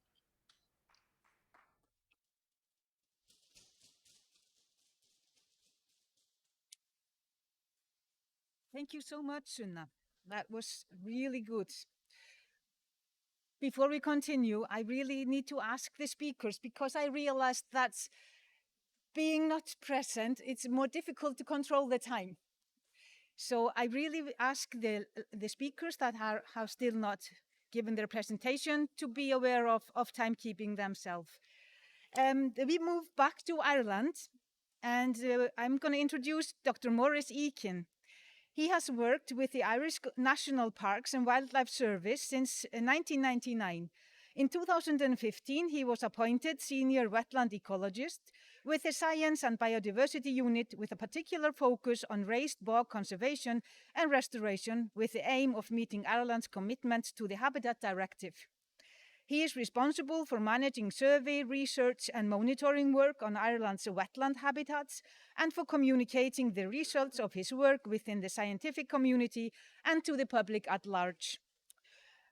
Thank you so much, Sunna. That was really good. Before we continue, I really need to ask the speakers, because I realized that being not present, it's more difficult to control the time. So I really ask the speakers that have still not given their presentation to be aware of timekeeping themselves. We move back to Ireland, and I'm going to introduce Dr. Maurice Eakin. He has worked with the Irish National Parks and Wildlife Service since 1999. In 2015, he was appointed Senior Wetland Ecologist with the Science and Biodiversity Unit, with a particular focus on raised bog conservation and restoration, with the aim of meeting Ireland's commitment to the Habitat Directive. He is responsible for managing survey, research and monitoring work on Ireland's wetland habitats, and for communicating the results of his work within the scientific community and to the public at large.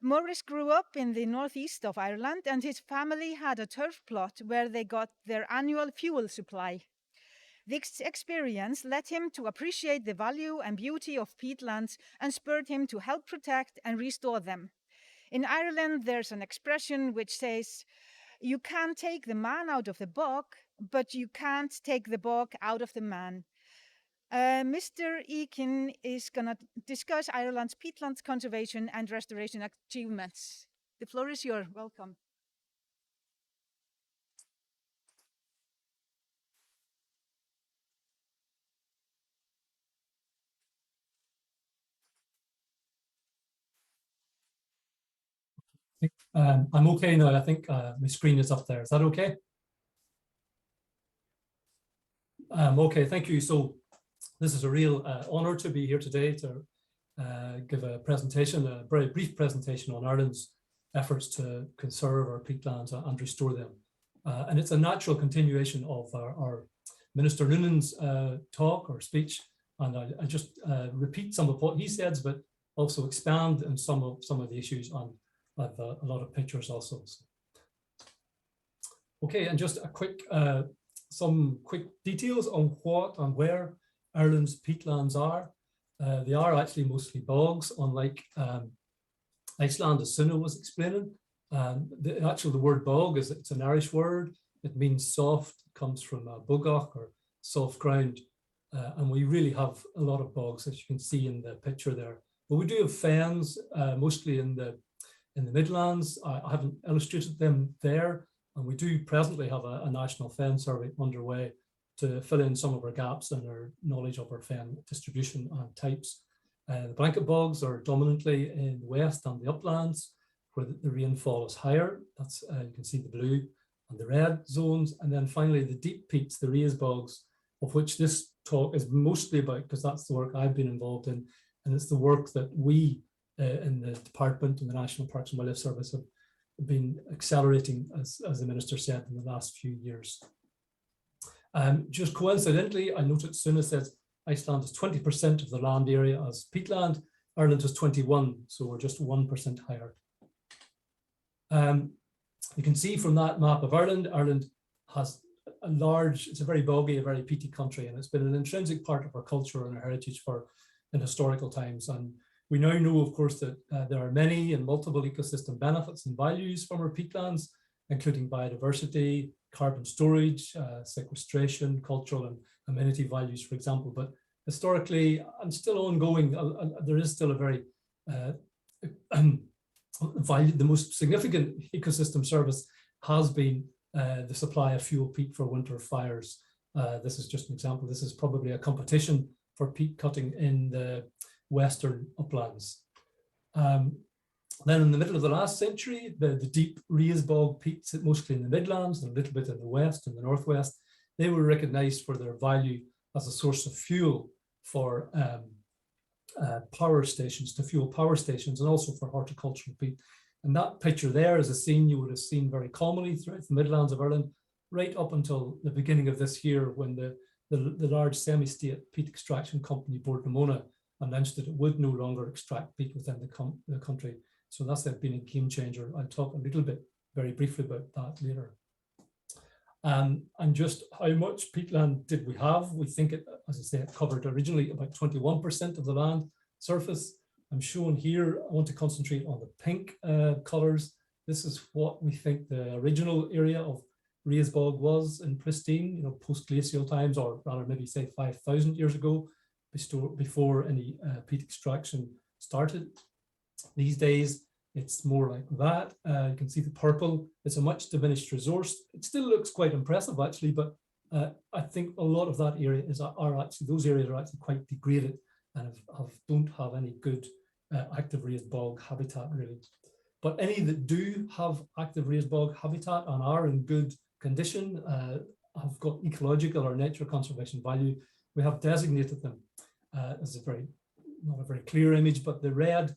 Maurice grew up in the northeast of Ireland, and his family had a turf plot where they got their annual fuel supply. This experience led him to appreciate the value and beauty of peatlands and spurred him to help protect and restore them. In Ireland, there's an expression which says, "You can take the man out of the bog, but you can't take the bog out of the man." Mr. Eakin is going to discuss Ireland's peatlands conservation and restoration achievements. The floor is yours. Welcome. I'm okay now. I think my screen is up there. Is that okay? Okay, thank you. So this is a real honor to be here today to give a presentation, a very brief presentation on Ireland's efforts to conserve our peatlands and restore them. And it's a natural continuation of our Minister Noonan's talk or speech. And I just repeat some of what he said, but also expand on some of the issues on with a lot of pictures also. Okay, and just a quick, some quick details on what and where Ireland's peatlands are. They are actually mostly bogs, unlike Iceland, as Sunna was explaining. The word bog it's an Irish word. It means soft. It comes from bogach, or soft ground. And we really have a lot of bogs, as you can see in the picture there. But we do have fens, mostly in the Midlands. I haven't illustrated them there, and we do presently have a national fen survey underway to fill in some of our gaps in our knowledge of our fen distribution and types. The blanket bogs are dominantly in the west and the uplands, where the rainfall is higher. That's you can see the blue and the red zones. And then finally, the deep peats, the raised bogs, of which this talk is mostly about, because that's the work I've been involved in. And it's the work that we in the department and the National Parks and Wildlife Service have been accelerating, as the Minister said, in the last few years. Just coincidentally, I noted Suna says Iceland is 20% of the land area as peatland. Ireland is 21, so we're just 1% higher. You can see from that map of Ireland, Ireland has a large, it's a very boggy, a very peaty country, and it's been an intrinsic part of our culture and our heritage in historical times. And we now know, of course, that there are many and multiple ecosystem benefits and values from our peatlands, including biodiversity, carbon storage, sequestration, cultural and amenity values, for example. But historically, and still ongoing, there is still a very the most significant ecosystem service has been the supply of fuel peat for winter fires. This is just an example. This is probably a competition for peat cutting in the western uplands. Then in the middle of the last century, the deep raised bog peats, mostly in the Midlands and a little bit in the west and the northwest, they were recognised for their value as a source of fuel for power stations, to fuel power stations, and also for horticultural peat. And that picture there is a scene you would have seen very commonly throughout the Midlands of Ireland, right up until the beginning of this year, when the large semi-state peat extraction company, Bord na Móna, announced that it would no longer extract peat within the country. So that's been a game changer. I'll talk a little bit, very briefly, about that later. And just how much peatland did we have? We think it, as I say, it covered originally about 21% of the land surface. I'm shown here, I want to concentrate on the pink colours. This is what we think the original area of raised bog was in pristine, post-glacial times, or rather maybe say 5,000 years ago, before any peat extraction started. These days, it's more like that. You can see the purple. It's a much diminished resource. It still looks quite impressive, actually, but I think a lot of that area those areas are actually quite degraded and don't have any good active raised bog habitat, really. But any that do have active raised bog habitat and are in good condition, have got ecological or nature conservation value, we have designated them as not a very clear image, but the red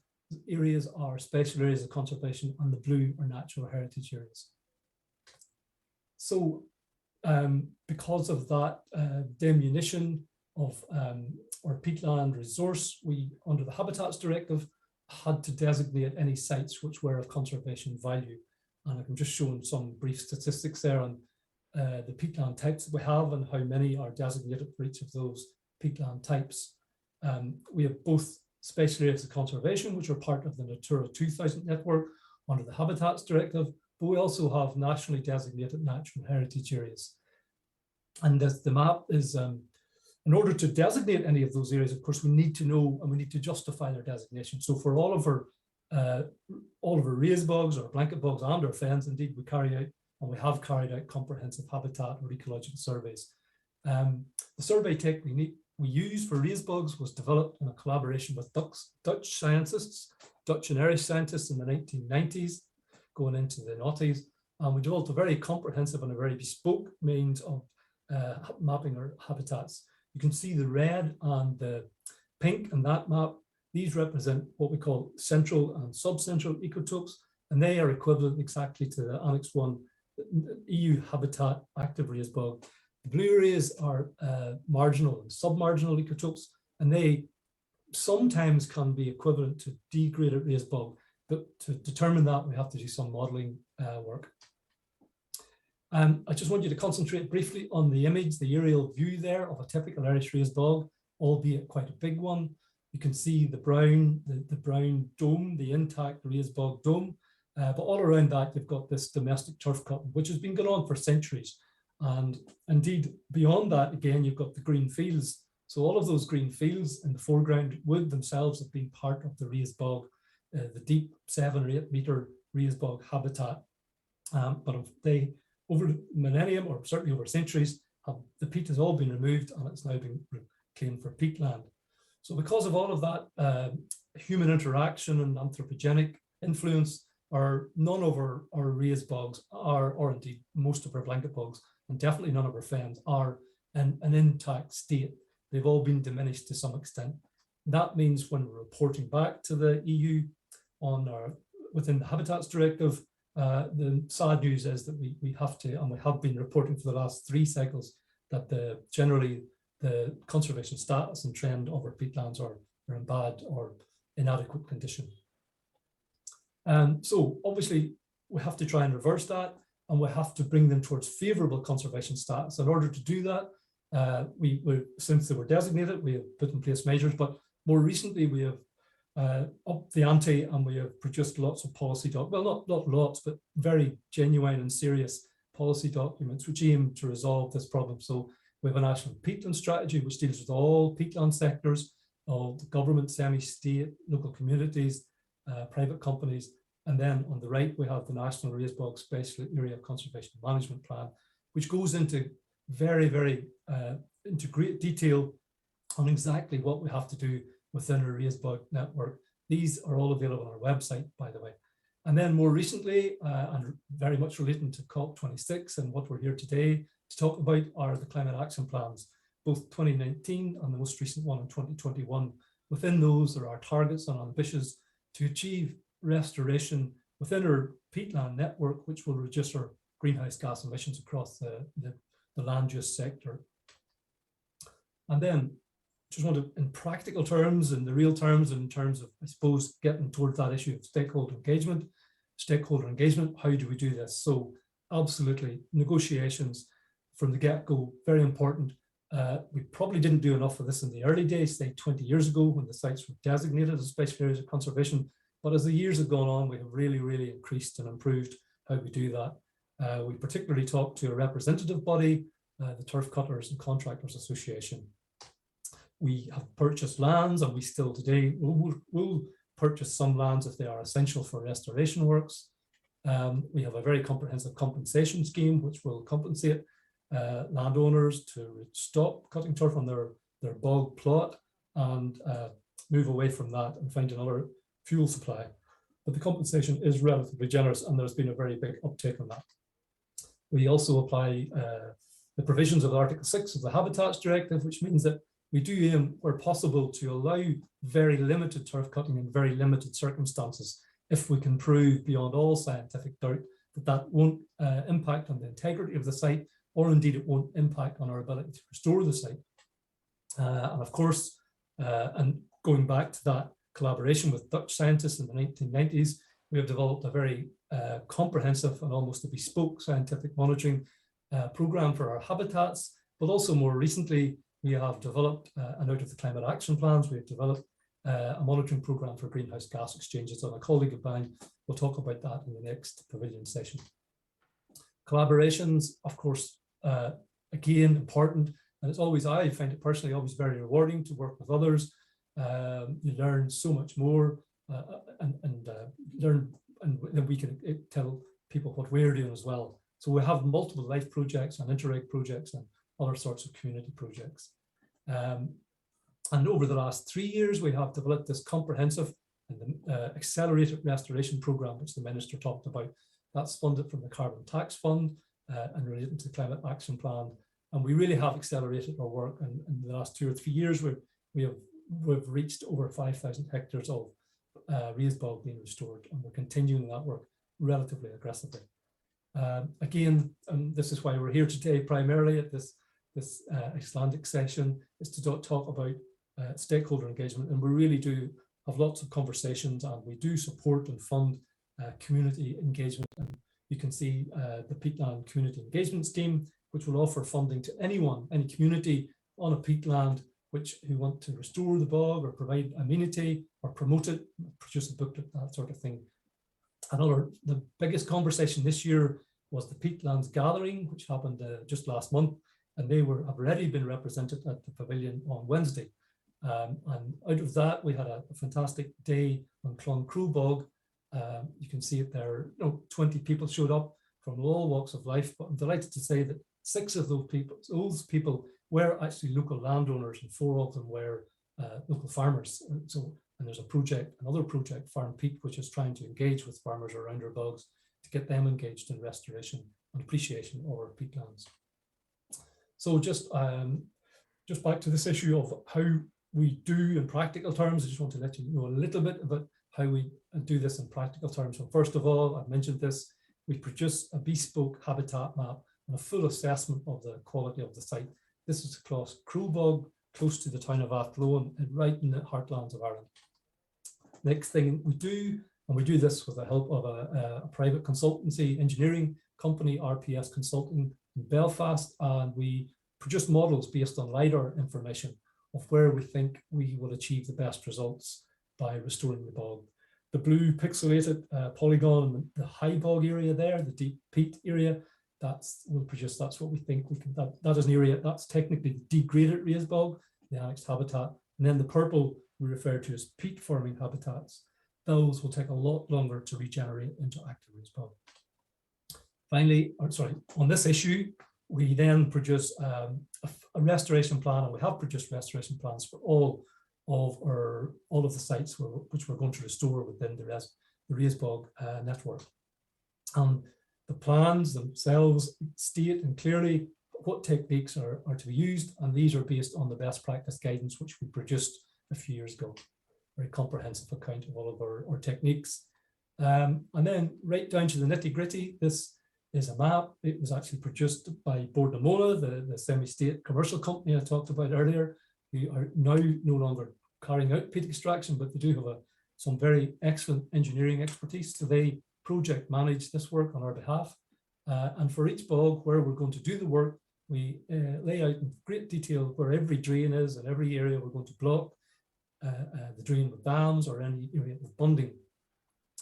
areas are special areas of conservation and the blue are natural heritage areas. So because of that diminution of our peatland resource, we, under the Habitats Directive, had to designate any sites which were of conservation value. And I'm just showing some brief statistics there on the peatland types that we have and how many are designated for each of those peatland types. We have both special areas of conservation, which are part of the Natura 2000 network under the Habitats Directive, but we also have nationally designated natural heritage areas. And as the map is, in order to designate any of those areas, of course, we need to know and we need to justify their designation. So for all of our raised bogs or blanket bogs and our fens, indeed, we carry out, and we have carried out, comprehensive habitat or ecological surveys. The survey technique we used for raised bogs was developed in a collaboration with Dutch scientists, Dutch and Irish scientists in the 1990s, going into the noughties. And we developed a very comprehensive and a very bespoke means of mapping our habitats. You can see the red and the pink in that map. These represent what we call central and subcentral ecotopes, and they are equivalent exactly to the Annex 1 EU Habitat Active Raised Bog. The blue areas are marginal and submarginal ecotopes, and they sometimes can be equivalent to degraded raised bog, but to determine that, we have to do some modelling work. I just want you to concentrate briefly on the image, the aerial view there of a typical Irish raised bog, albeit quite a big one. You can see the brown dome, the intact raised bog dome, but all around that you've got this domestic turf cutting, which has been going on for centuries. And indeed, beyond that, again, you've got the green fields. So all of those green fields in the foreground would themselves have been part of the raised bog, the deep 7 or 8 meter raised bog habitat. But they, over millennium, or certainly over centuries, the peat has all been removed and it's now been reclaimed for peatland. So because of all of that human interaction and anthropogenic influence, none of our raised bogs are, or indeed most of our blanket bogs, and definitely none of our fens are in an intact state. They've all been diminished to some extent. That means when we're reporting back to the EU on within the Habitats Directive, the sad news is that we have to, and we have been reporting for the last 3 cycles, that generally the conservation status and trend of our peatlands are in bad or inadequate condition. So obviously we have to try and reverse that, and we have to bring them towards favourable conservation status. In order to do that, since they were designated, we have put in place measures, but more recently we have upped the ante, and we have produced lots of policy well, not lots, but very genuine and serious policy documents which aim to resolve this problem. So we have a national peatland strategy which deals with all peatland sectors, all the government, semi-state, local communities, private companies. And then on the right, we have the National Raised Bog Special Area Conservation Management Plan, which goes into into great detail on exactly what we have to do within our raised bog network. These are all available on our website, by the way. And then more recently, and very much relating to COP26 and what we're here today to talk about, are the climate action plans, both 2019 and the most recent one in 2021. Within those, there are targets and ambitions to achieve restoration within our peatland network, which will reduce our greenhouse gas emissions across the land use sector. And then just want to, in practical terms, in the real terms, in terms of, I suppose, getting towards that issue of stakeholder engagement, how do we do this? So absolutely, negotiations from the get-go, very important. We probably didn't do enough of this in the early days, say 20 years ago, when the sites were designated as special areas of conservation. But as the years have gone on, we have really, really increased and improved how we do that. We particularly talk to a representative body, the Turf Cutters and Contractors Association. We have purchased lands, and we still today will purchase some lands if they are essential for restoration works. We have a very comprehensive compensation scheme which will compensate landowners to stop cutting turf on their bog plot and move away from that and find another fuel supply. But the compensation is relatively generous, and there's been a very big uptake on that. We also apply the provisions of Article 6 of the Habitats Directive, which means that we do aim, where possible, to allow very limited turf cutting in very limited circumstances, if we can prove beyond all scientific doubt that that won't impact on the integrity of the site, or indeed it won't impact on our ability to restore the site. And of course, and going back to that collaboration with Dutch scientists in the 1990s, we have developed a very comprehensive and almost a bespoke scientific monitoring program for our habitats, but also more recently, we have developed, and out of the climate action plans, we have developed a monitoring program for greenhouse gas exchanges, and a colleague of mine will talk about that in the next pavilion session. Collaborations, of course, again, important, and it's always, I find it personally always very rewarding to work with others. You learn so much more, and then we can tell people what we're doing as well. So we have multiple life projects and indirect projects and other sorts of community projects. And over the last 3 years, we have developed this comprehensive and accelerated restoration program, which the Minister talked about. That's funded from the Carbon Tax Fund and related to the Climate Action Plan. And we really have accelerated our work. And in the last 2 or 3 years, we've reached over 5,000 hectares of raised bog being restored, and we're continuing that work relatively aggressively. Again, and this is why we're here today, primarily at this Icelandic session, is to talk about stakeholder engagement. And we really do have lots of conversations, and we do support and fund community engagement. And you can see the Peatland Community Engagement Scheme, which will offer funding to anyone, any community on a peatland who want to restore the bog or provide amenity or promote it, produce a booklet, that sort of thing. The biggest conversation this year was the Peatlands Gathering, which happened just last month, and they have already been represented at the pavilion on Wednesday. And out of that, we had a fantastic day on Clon Bog. You can see it there. 20 people showed up from all walks of life, but I'm delighted to say that 6 of those people were actually local landowners, and 4 of them were local farmers. And there's another project, Farm Peat, which is trying to engage with farmers around our bogs to get them engaged in restoration and appreciation of our peatlands. So just back to this issue of how we do in practical terms, I just want to let you know a little bit about how we do this in practical terms. So first of all, I've mentioned this, we produce a bespoke habitat map and a full assessment of the quality of the site. This is across Crowbog, close to the town of Athlone, and right in the heartlands of Ireland. Next thing we do, and we do this with the help of a private consultancy engineering company, RPS Consulting in Belfast, and we produce models based on LiDAR information of where we think we will achieve the best results by restoring the bog. The blue pixelated polygon, the high bog area there, the deep peat area, that's what we think we can, that is an area that's technically the degraded raised bog, the annexed habitat. And then the purple we refer to as peat forming habitats. Those will take a lot longer to regenerate into active raised bog. Finally, on this issue, we then produce a restoration plan, and we have produced restoration plans for all of the sites which we're going to restore within the raised bog network. The plans themselves state and clearly what techniques are to be used, and these are based on the best practice guidance which we produced a few years ago. Very comprehensive account of all of our techniques. And then right down to the nitty gritty, this is a map. It was actually produced by Bord na Móna, the semi-state commercial company I talked about earlier, who are now no longer carrying out peat extraction, but they do have some very excellent engineering expertise. So they project manage this work on our behalf. And for each bog where we're going to do the work, we lay out in great detail where every drain is and every area we're going to block, the drain with dams or any area with bunding.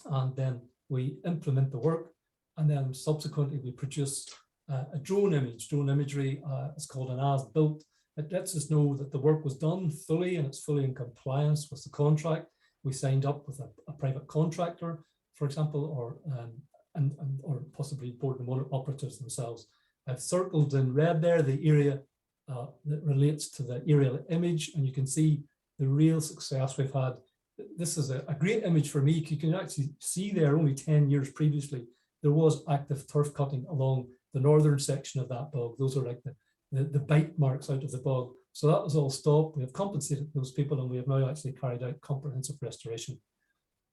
And then we implement the work. And then subsequently we produce a drone image. Drone imagery is called an as-built. It lets us know that the work was done fully and it's fully in compliance with the contract. We signed up with a private contractor, for example, or possibly Bord na Móna operatives themselves. I've circled in red there the area that relates to the aerial image, and you can see the real success we've had. This is a great image for me. You can actually see there only 10 years previously, there was active turf cutting along the northern section of that bog. Those are like the bite marks out of the bog. So that was all stopped. We have compensated those people, and we have now actually carried out comprehensive restoration.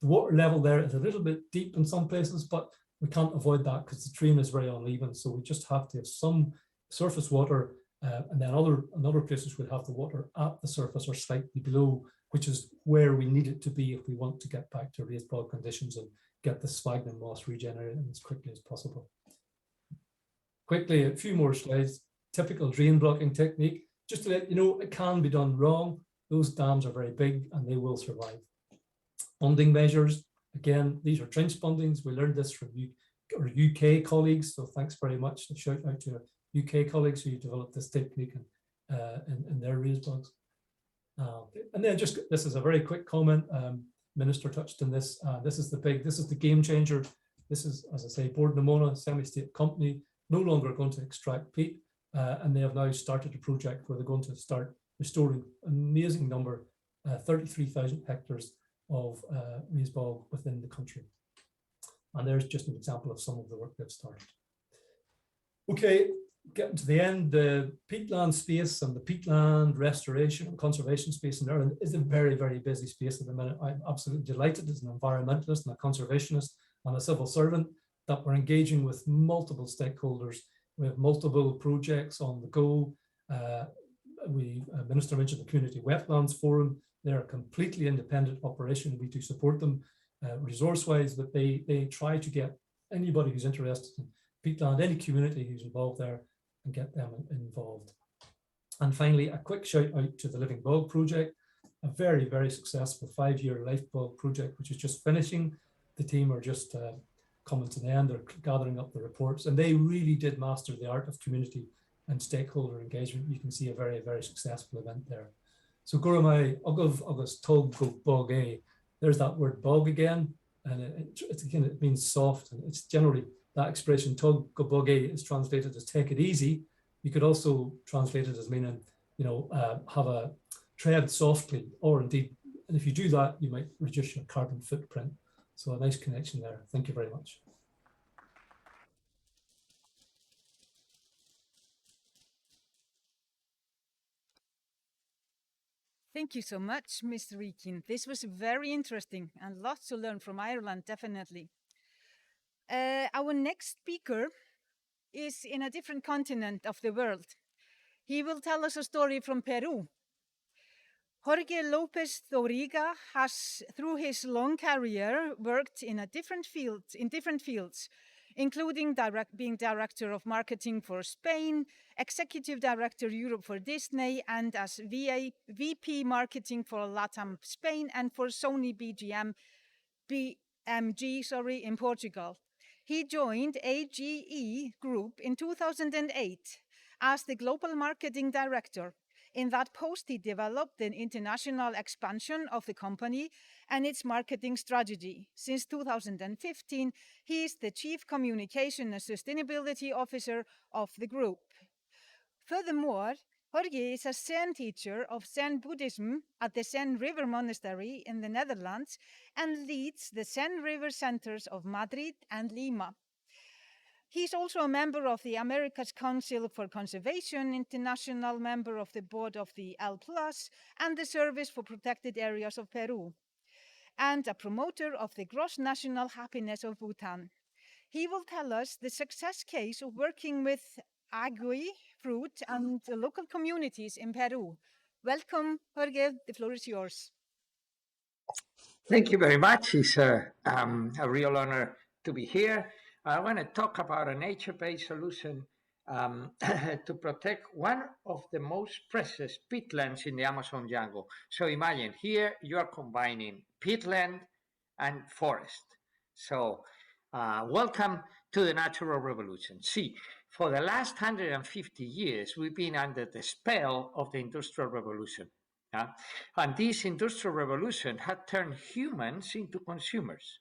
The water level there is a little bit deep in some places, but we can't avoid that because the terrain is very uneven. So we just have to have some surface water, and then in other places we'll have the water at the surface or slightly below, which is where we need it to be if we want to get back to raised bog conditions and get the sphagnum moss regenerated as quickly as possible. Quickly, a few more slides. Typical drain blocking technique. Just to let you know, it can be done wrong. Those dams are very big and they will survive. Bunding measures. Again, these are trench bundings. We learned this from our UK colleagues, so thanks very much. A shout out to our UK colleagues who developed this technique in their raised bogs. And then this is a very quick comment. Minister touched on this. This is the game changer. This is, as I say, Bord na Móna, semi-state company, no longer going to extract peat, and they have now started a project where they're going to start restoring an amazing number, 33,000 hectares of raised bog within the country. And there's just an example of some of the work they've started. Okay, getting to the end, the peatland space and the peatland restoration and conservation space in Ireland is a very, very busy space at the minute. I'm absolutely delighted as an environmentalist and a conservationist and a civil servant that we're engaging with multiple stakeholders. We have multiple projects on the go. Minister mentioned the Community Wetlands Forum. They're a completely independent operation. We do support them resource-wise, but they try to get anybody who's interested in peatland, any community who's involved there, and get them involved. And finally, a quick shout out to the Living Bog project, a very, very successful 5-year life bog project, which is just finishing. The team are just coming to the end. They're gathering up the reports, and they really did master the art of community and stakeholder engagement. You can see a very, very successful event there. So Goramai, August Tug Go Bog A. There's that word bog again, and it means soft, and it's generally that expression Tug Go Bog A is translated as take it easy, You could also translate it as meaning, have a tread softly, or indeed, and if you do that, you might reduce your carbon footprint. So a nice connection there. Thank you very much. Thank you so much, Mr. Eakin. This was very interesting and lots to learn from Ireland, definitely. Our next speaker is in a different continent of the world. He will tell us a story from Peru. Jorge Lopez Doriga has, through his long career, worked in different fields, including being Director of Marketing for Spain, Executive Director Europe for Disney, and as VP Marketing for LATAM Spain and for Sony BMG in Portugal. He joined AGE Group in 2008 as the Global Marketing Director. In that post, he developed an international expansion of the company and its marketing strategy. Since 2015, he is the Chief Communication and Sustainability Officer of the group. Furthermore, Jorge is a Zen teacher of Zen Buddhism at the Zen River Monastery in the Netherlands and leads the Zen River Centers of Madrid and Lima. He's also a member of the Americas Council for Conservation, international member of the board of the L+, and the Service for Protected Areas of Peru, and a promoter of the gross national happiness of Bhutan. He will tell us the success case of working with agui fruit and the local communities in Peru. Welcome, Jorge, the floor is yours. Thank you very much. It's a real honor to be here. I want to talk about a nature-based solution to protect one of the most precious peatlands in the Amazon jungle. So imagine here you are combining peatland and forest. So welcome to the natural revolution. See, for the last 150 years, we've been under the spell of the Industrial Revolution. And this Industrial Revolution had turned humans into consumers.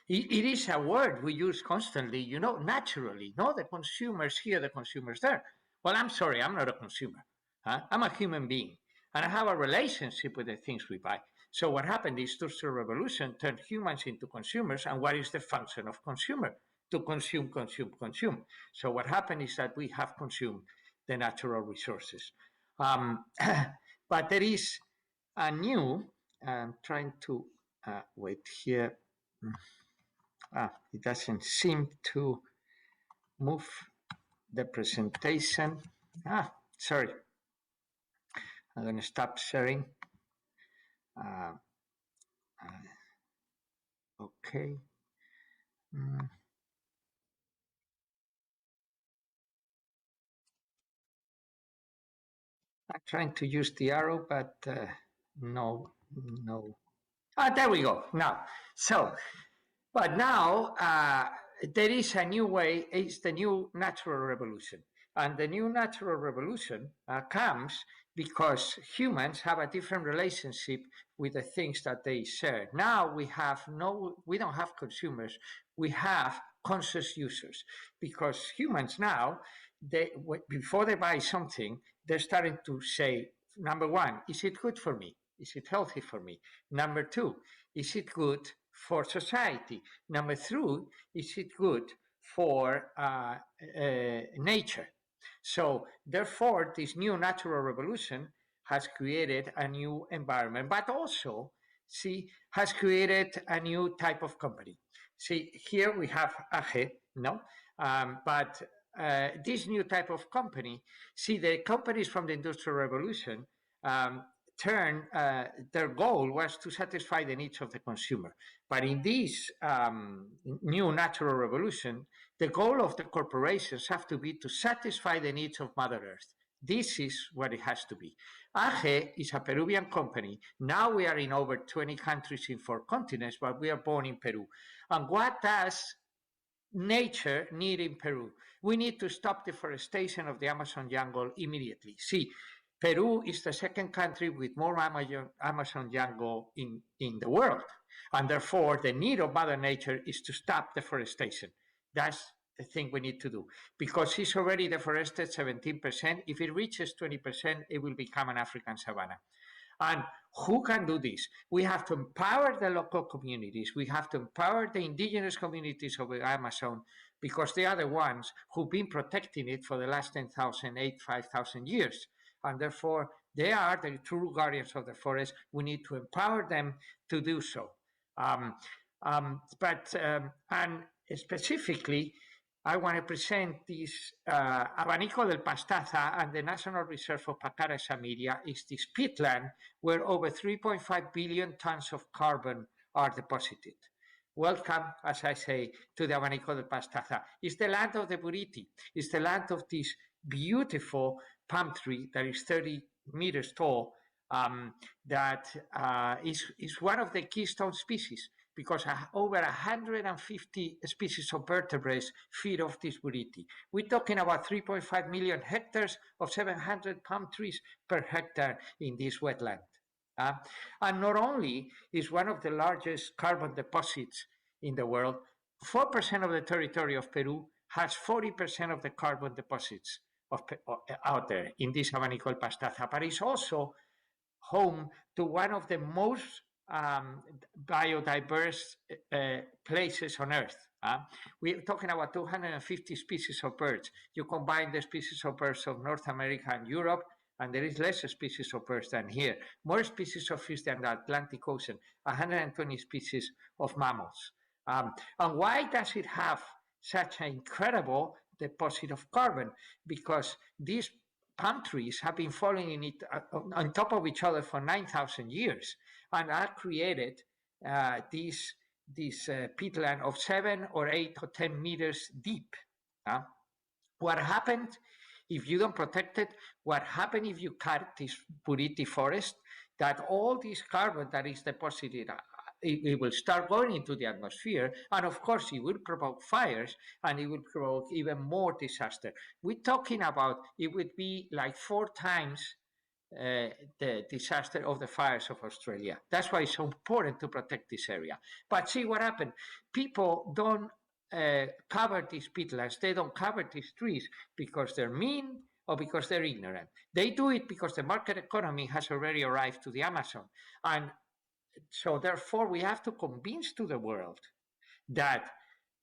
It is a word we use constantly, naturally. No, the consumers here, the consumers there. Well, I'm sorry, I'm not a consumer. I'm a human being, and I have a relationship with the things we buy. So what happened is the Industrial Revolution turned humans into consumers, and what is the function of consumer? To consume, consume, consume. So what happened is that we have consumed the natural resources. But there is a new, I'm trying to wait here. It doesn't seem to move the presentation. Sorry. I'm going to stop sharing. Okay. I'm trying to use the arrow, but no. There we go. Now, but now there is a new way. It's the new natural revolution, and the new natural revolution comes because humans have a different relationship with the things that they share. Now we don't have consumers. We have conscious users, because humans now, before they buy something, they're starting to say, number one, is it good for me? Is it healthy for me? Number two, is it good for society? Number three, is it good for nature? So therefore, this new natural revolution has created a new environment, but also, has created a new type of company. See, here we have AGE, but this new type of company, the companies from the Industrial Revolution their goal was to satisfy the needs of the consumer. But in this new natural revolution, the goal of the corporations have to be to satisfy the needs of Mother Earth. This is what it has to be. AGE is a Peruvian company. Now we are in over 20 countries in 4 continents, but we are born in Peru. And what does nature need in Peru? We need to stop deforestation of the Amazon jungle immediately. Peru is the second country with more Amazon jungle in the world. And therefore, the need of Mother Nature is to stop deforestation. That's thing we need to do, because it's already deforested 17%. If it reaches 20%, it will become an African savanna. And who can do this? We have to empower the local communities. We have to empower the indigenous communities of the Amazon, because they are the ones who've been protecting it for the last 10,000, 5,000 years. And therefore, they are the true guardians of the forest. We need to empower them to do so. And specifically, I want to present this Abanico del Pastaza and the National Reserve of Pacara-Samiria is this peatland where over 3.5 billion tons of carbon are deposited. Welcome, as I say, to the Abanico del Pastaza. It's the land of the Buriti. It's the land of this beautiful palm tree that is 30 meters tall, that is one of the keystone species, because over 150 species of vertebrates feed off this buriti. We're talking about 3.5 million hectares of 700 palm trees per hectare in this wetland. And not only is one of the largest carbon deposits in the world, 4% of the territory of Peru has 40% of the carbon deposits out there in this Abanico del Pastaza, but it's also home to one of the most biodiverse places on Earth. We're talking about 250 species of birds. You combine the species of birds of North America and Europe, and there is less species of birds than here. More species of fish than the Atlantic Ocean, 120 species of mammals. And why does it have such an incredible deposit of carbon? Because these palm trees have been falling in it on top of each other for 9,000 years, and have created this peatland of 7 or 8 or 10 meters deep. What happened if you don't protect it? What happened if you cut this buriti forest? That all this carbon that is deposited, it will start going into the atmosphere, and of course it will provoke fires, and it will provoke even more disaster. We're talking about, it would be like 4 times the disaster of the fires of Australia. That's why it's so important to protect this area. But see what happened. People don't cover these peatlands. They don't cover these trees because they're mean or because they're ignorant. They do it because the market economy has already arrived to the Amazon. And so therefore we have to convince to the world that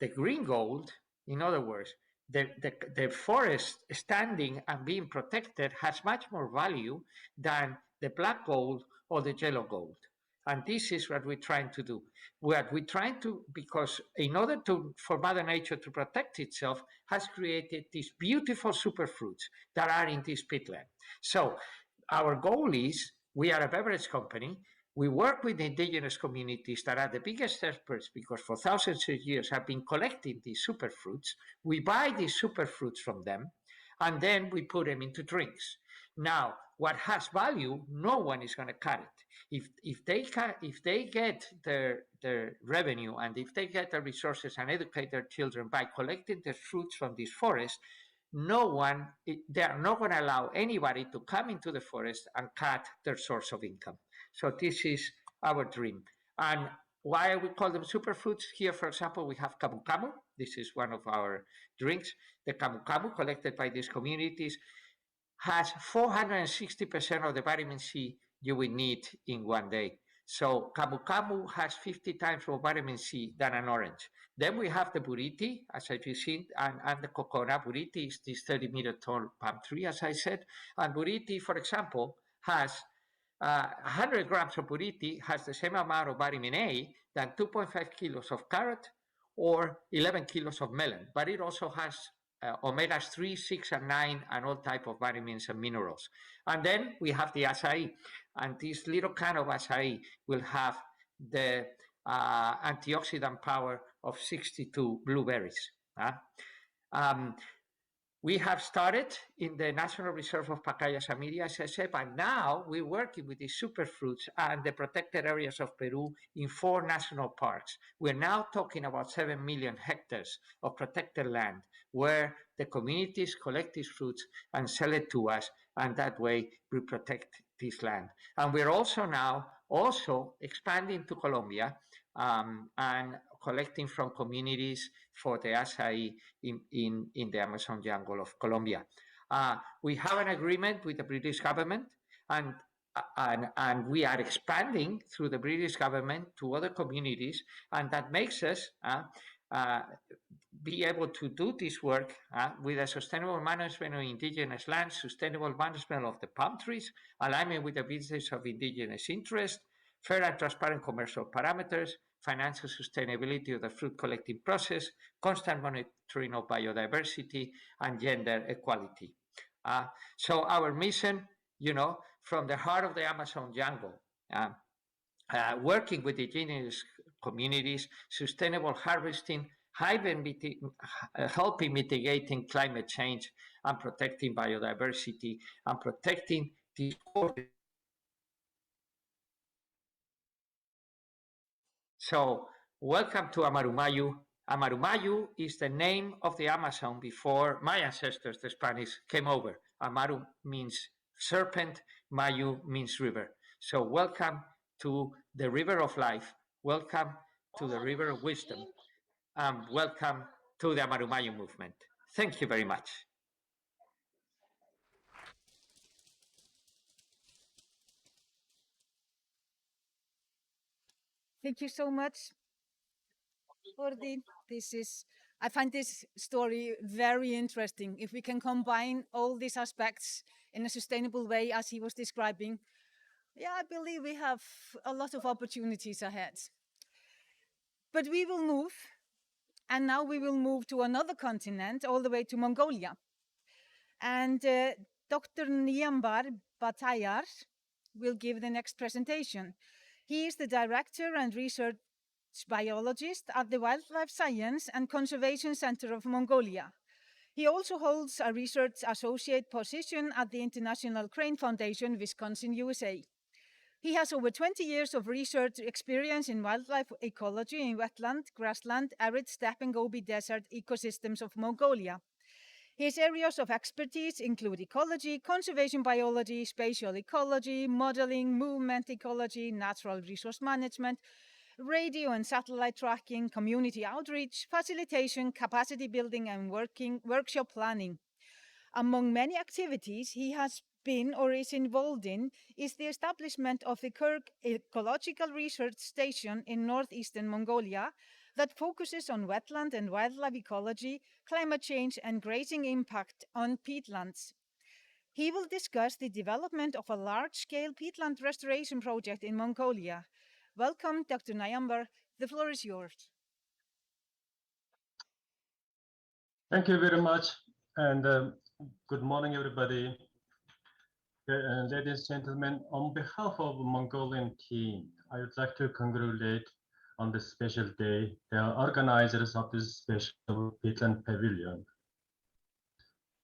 the green gold, in other words, the forest standing and being protected has much more value than the black gold or the yellow gold. And this is what we're trying to do. What we're trying to, because in order for Mother Nature to protect itself, has created these beautiful superfruits that are in this peatland. So our goal is, we are a beverage company. We work with the indigenous communities that are the biggest experts, because for thousands of years have been collecting these superfruits. We buy these superfruits from them, and then we put them into drinks. Now, what has value, no one is going to cut it. If they get their revenue, and if they get their resources and educate their children by collecting the fruits from this forest, they are not going to allow anybody to come into the forest and cut their source of income. So this is our dream. And why we call them superfruits? Here, for example, we have camu camu. This is one of our drinks. The camu camu collected by these communities has 460% of the vitamin C you will need in one day. So camu camu has 50 times more vitamin C than an orange. Then we have the buriti, as you've seen, and the cocona. Buriti is this 30-meter tall palm tree, as I said. And buriti, for example, has 100 grams of buriti has the same amount of vitamin A than 2.5 kilos of carrot or 11 kilos of melon. But it also has omegas 3, 6, and 9, and all type of vitamins and minerals. And then we have the acai, and this little can of acai will have the antioxidant power of 62 blueberries. We have started in the National Reserve of Pacaya-Samiria, as I said, but now we're working with these superfruits and the protected areas of Peru in 4 national parks. We're now talking about 7 million hectares of protected land where the communities collect these fruits and sell it to us, and that way we protect this land. And we're also now expanding to Colombia, and collecting from communities for the acai in the Amazon jungle of Colombia. We have an agreement with the British government, and we are expanding through the British government to other communities, and that makes us be able to do this work with a sustainable management of indigenous lands, sustainable management of the palm trees, alignment with the business of indigenous interest, fair and transparent commercial parameters, financial sustainability of the fruit collecting process, constant monitoring of biodiversity, and gender equality. So our mission, from the heart of the Amazon jungle, working with indigenous communities, sustainable harvesting, helping mitigating climate change and protecting biodiversity and protecting the. So welcome to Amarumayu. Amarumayu is the name of the Amazon before my ancestors, the Spanish, came over. Amaru means serpent, Mayu means river. So welcome to the river of life. Welcome to the river of wisdom. Welcome to the Amarumayu movement. Thank you very much. Thank you so much, Jorge. I find this story very interesting. If we can combine all these aspects in a sustainable way, as he was describing, I believe we have a lot of opportunities ahead. But we will move, and now we will move to another continent, all the way to Mongolia. And Dr. Newan Batayar will give the next presentation. He is the director and research biologist at the Wildlife Science and Conservation Center of Mongolia. He also holds a research associate position at the International Crane Foundation, Wisconsin, USA. He has over 20 years of research experience in wildlife ecology in wetland, grassland, arid steppe and Gobi Desert ecosystems of Mongolia. His areas of expertise include ecology, conservation biology, spatial ecology, modeling, movement ecology, natural resource management, radio and satellite tracking, community outreach, facilitation, capacity building, and workshop planning. Among many activities he has been or is involved in is the establishment of the Kirk Ecological Research Station in northeastern Mongolia that focuses on wetland and wildlife ecology, climate change, and grazing impact on peatlands. He will discuss the development of a large-scale peatland restoration project in Mongolia. Welcome, Dr. Newan. The floor is yours. Thank you very much, and good morning, everybody. Ladies and gentlemen, on behalf of the Mongolian team, I would like to congratulate on this special day the organizers of this special Peatland Pavilion.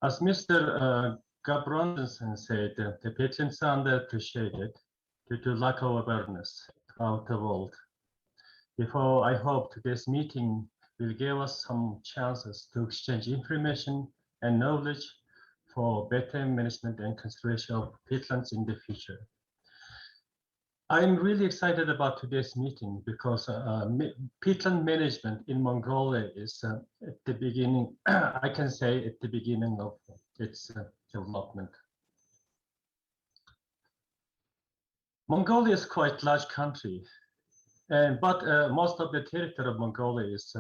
As Mr. Gabronson said, the peatlands are underappreciated due to lack of awareness throughout the world. Therefore, I hope today's meeting will give us some chances to exchange information and knowledge for better management and conservation of peatlands in the future. I'm really excited about today's meeting because peatland management in Mongolia is at the beginning, I can say at the beginning of its development. Mongolia is quite a large country, but most of the territory of Mongolia is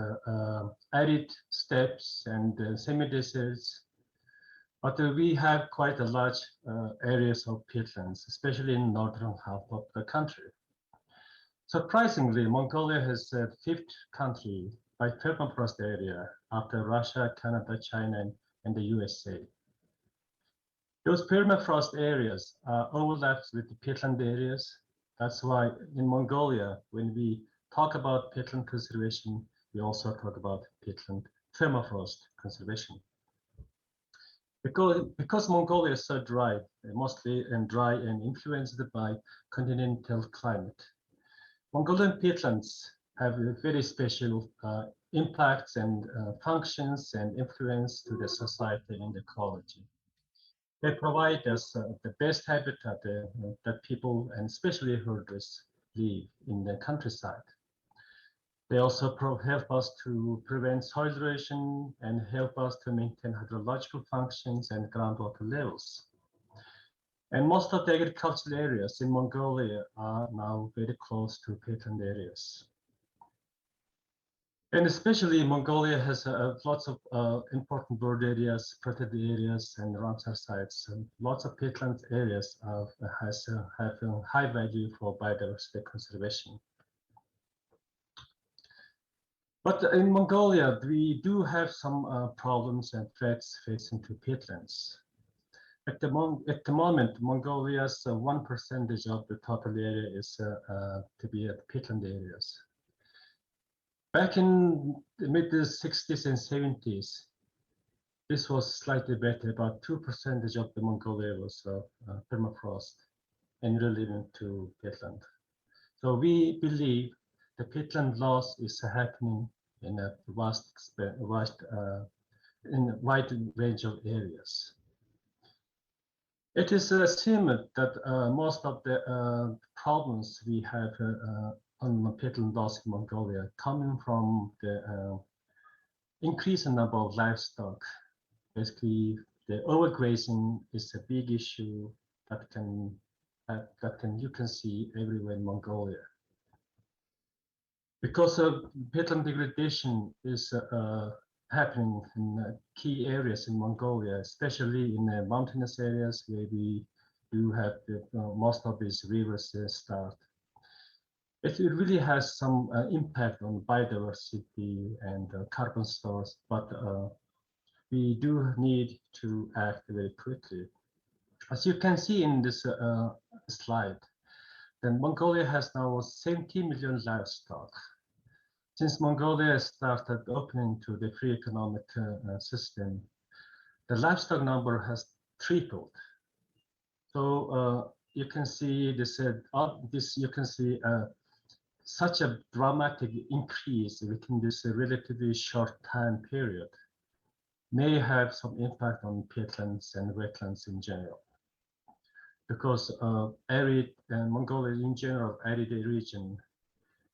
arid steppes and semi-deserts. But we have quite a large areas of peatlands, especially in northern half of the country. Surprisingly, Mongolia is the fifth country by permafrost area after Russia, Canada, China, and the USA. Those permafrost areas are overlapped with the peatland areas. That's why in Mongolia, when we talk about peatland conservation, we also talk about peatland permafrost conservation. Because Mongolia is so dry, mostly dry and influenced by continental climate, Mongolian peatlands have very special impacts and functions and influence to the society and ecology. They provide us the best habitat that people and especially herders live in the countryside. They also help us to prevent soil erosion and help us to maintain hydrological functions and groundwater levels. And most of the agricultural areas in Mongolia are now very close to peatland areas. And especially Mongolia has lots of important bird areas, protected areas, and Ramsar sites. And lots of peatland areas have a high value for biodiversity conservation. But in Mongolia, we do have some problems and threats facing to peatlands. At the moment, Mongolia's 1% of the total area is to be at peatland areas. Back in the mid-60s and 70s, this was slightly better. About 2% of the Mongolia was permafrost and related to peatland. So we believe the peatland loss is happening in a wide range of areas. It is assumed that most of the problems we have on peatland loss in Mongolia coming from the increasing number of livestock. Basically, the overgrazing is a big issue that you can see everywhere in Mongolia. Because of peatland degradation is happening in key areas in Mongolia, especially in the mountainous areas where we do have most of these rivers start. It really has some impact on biodiversity and carbon stores, but we do need to act very quickly. As you can see in this slide, then Mongolia has now 70 million livestock. Since Mongolia started opening to the free economic system, the livestock number has tripled. So you can see this. You can see such a dramatic increase within this relatively short time period may have some impact on peatlands and wetlands in general. Because arid Mongolia in general, arid region,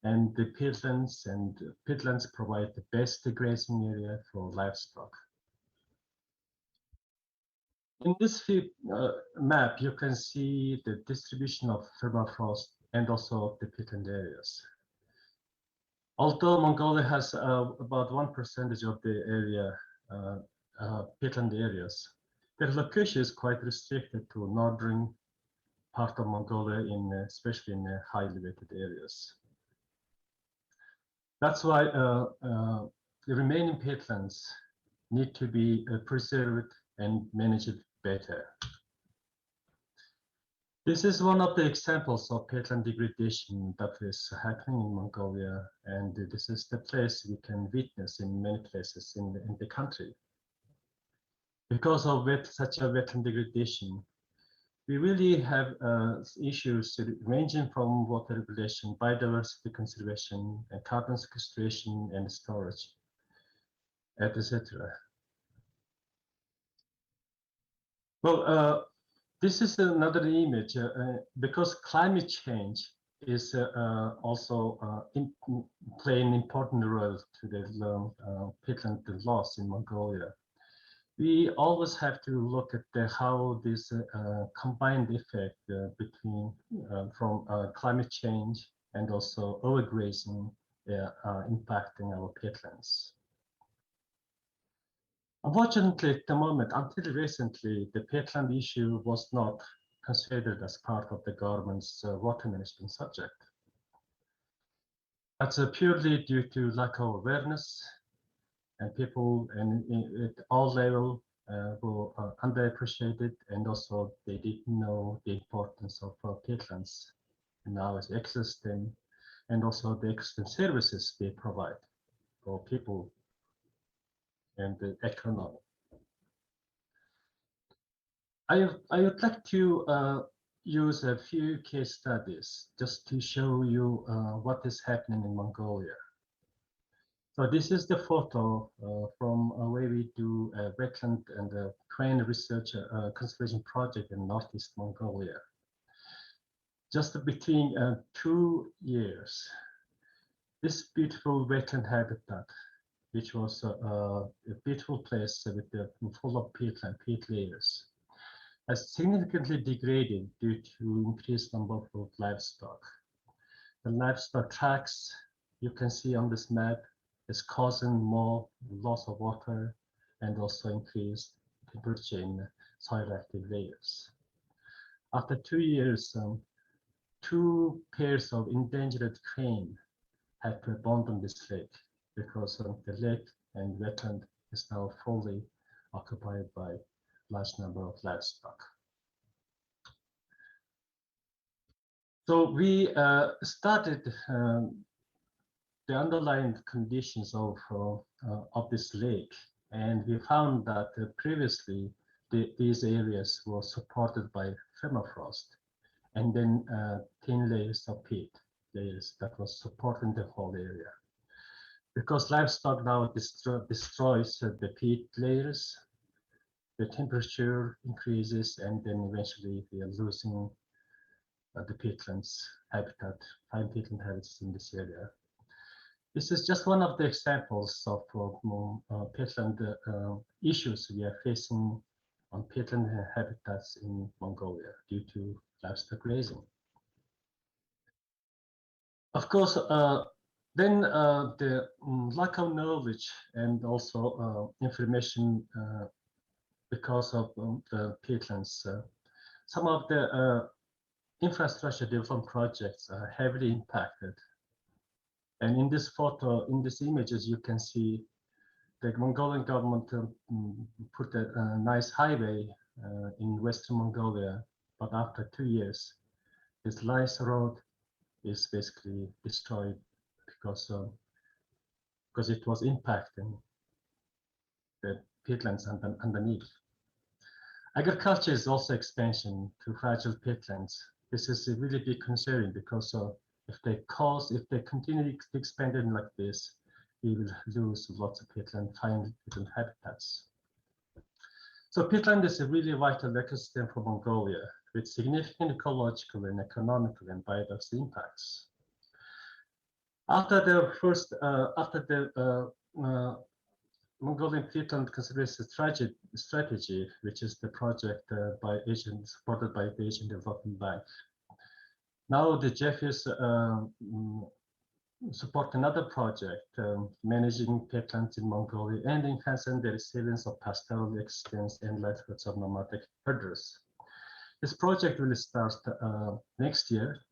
and the peatlands provide the best grazing area for livestock. In this map, you can see the distribution of permafrost and also the peatland areas. Although Mongolia has about 1% of the area, peatland areas, their location is quite restricted to northern part of Mongolia, especially in high elevated areas. That's why the remaining peatlands need to be preserved and managed better. This is one of the examples of peatland degradation that is happening in Mongolia, and this is the place we can witness in many places in the country. Because of such a wetland degradation, we really have issues ranging from water regulation, biodiversity conservation, and carbon sequestration and storage, etc. Well, this is another image because climate change is also playing an important role to the peatland loss in Mongolia. We always have to look at how this combined effect between from climate change and also overgrazing are impacting our peatlands. Unfortunately, at the moment, until recently, the peatland issue was not considered as part of the government's water management subject. That's purely due to lack of awareness, and people at all levels were underappreciated, and also they didn't know the importance of peatlands and now its ecosystem, and also the ecosystem services they provide for people and the economy. I would like to use a few case studies just to show you what is happening in Mongolia. So this is the photo from where we do a wetland and a crane research conservation project in Northeast Mongolia. Just between 2 years, This beautiful wetland habitat, which was a beautiful place full of peatland, peat layers, has significantly degraded due to increased number of livestock. The livestock tracks you can see on this map is causing more loss of water and also increased temperature in soil active layers. After 2 years, 2 pairs of endangered crane had to abandon this lake because the lake and wetland is now fully occupied by large number of livestock. So we started the underlying conditions of this lake, and we found that previously these areas were supported by permafrost, and then thin layers of peat layers that was supporting the whole area. Because livestock now destroys the peat layers, the temperature increases, and then eventually we are losing the peatlands habitat, fine peatland habitats in this area. This is just one of the examples of peatland issues we are facing on peatland habitats in Mongolia due to livestock grazing. Of course, then the lack of knowledge and also information because of the peatlands, some of the infrastructure development projects are heavily impacted. And in this photo, in these images, you can see the Mongolian government put a nice highway in Western Mongolia, but after 2 years, this nice road is basically destroyed because it was impacting the peatlands underneath. Agriculture is also expansion to fragile peatlands. This is a really big concern because if they continue expanding like this, we will lose lots of peatland, fine peatland habitats. So peatland is a really vital ecosystem for Mongolia with significant ecological and economical and biodiversity impacts. After the Mongolian Peatland Conservation Strategy, which is the project supported by the Asian Development Bank. Now the GEF is support another project managing peatlands in Mongolia and enhancing the resilience of pastoral existence and livelihoods of nomadic herders. This project will start next year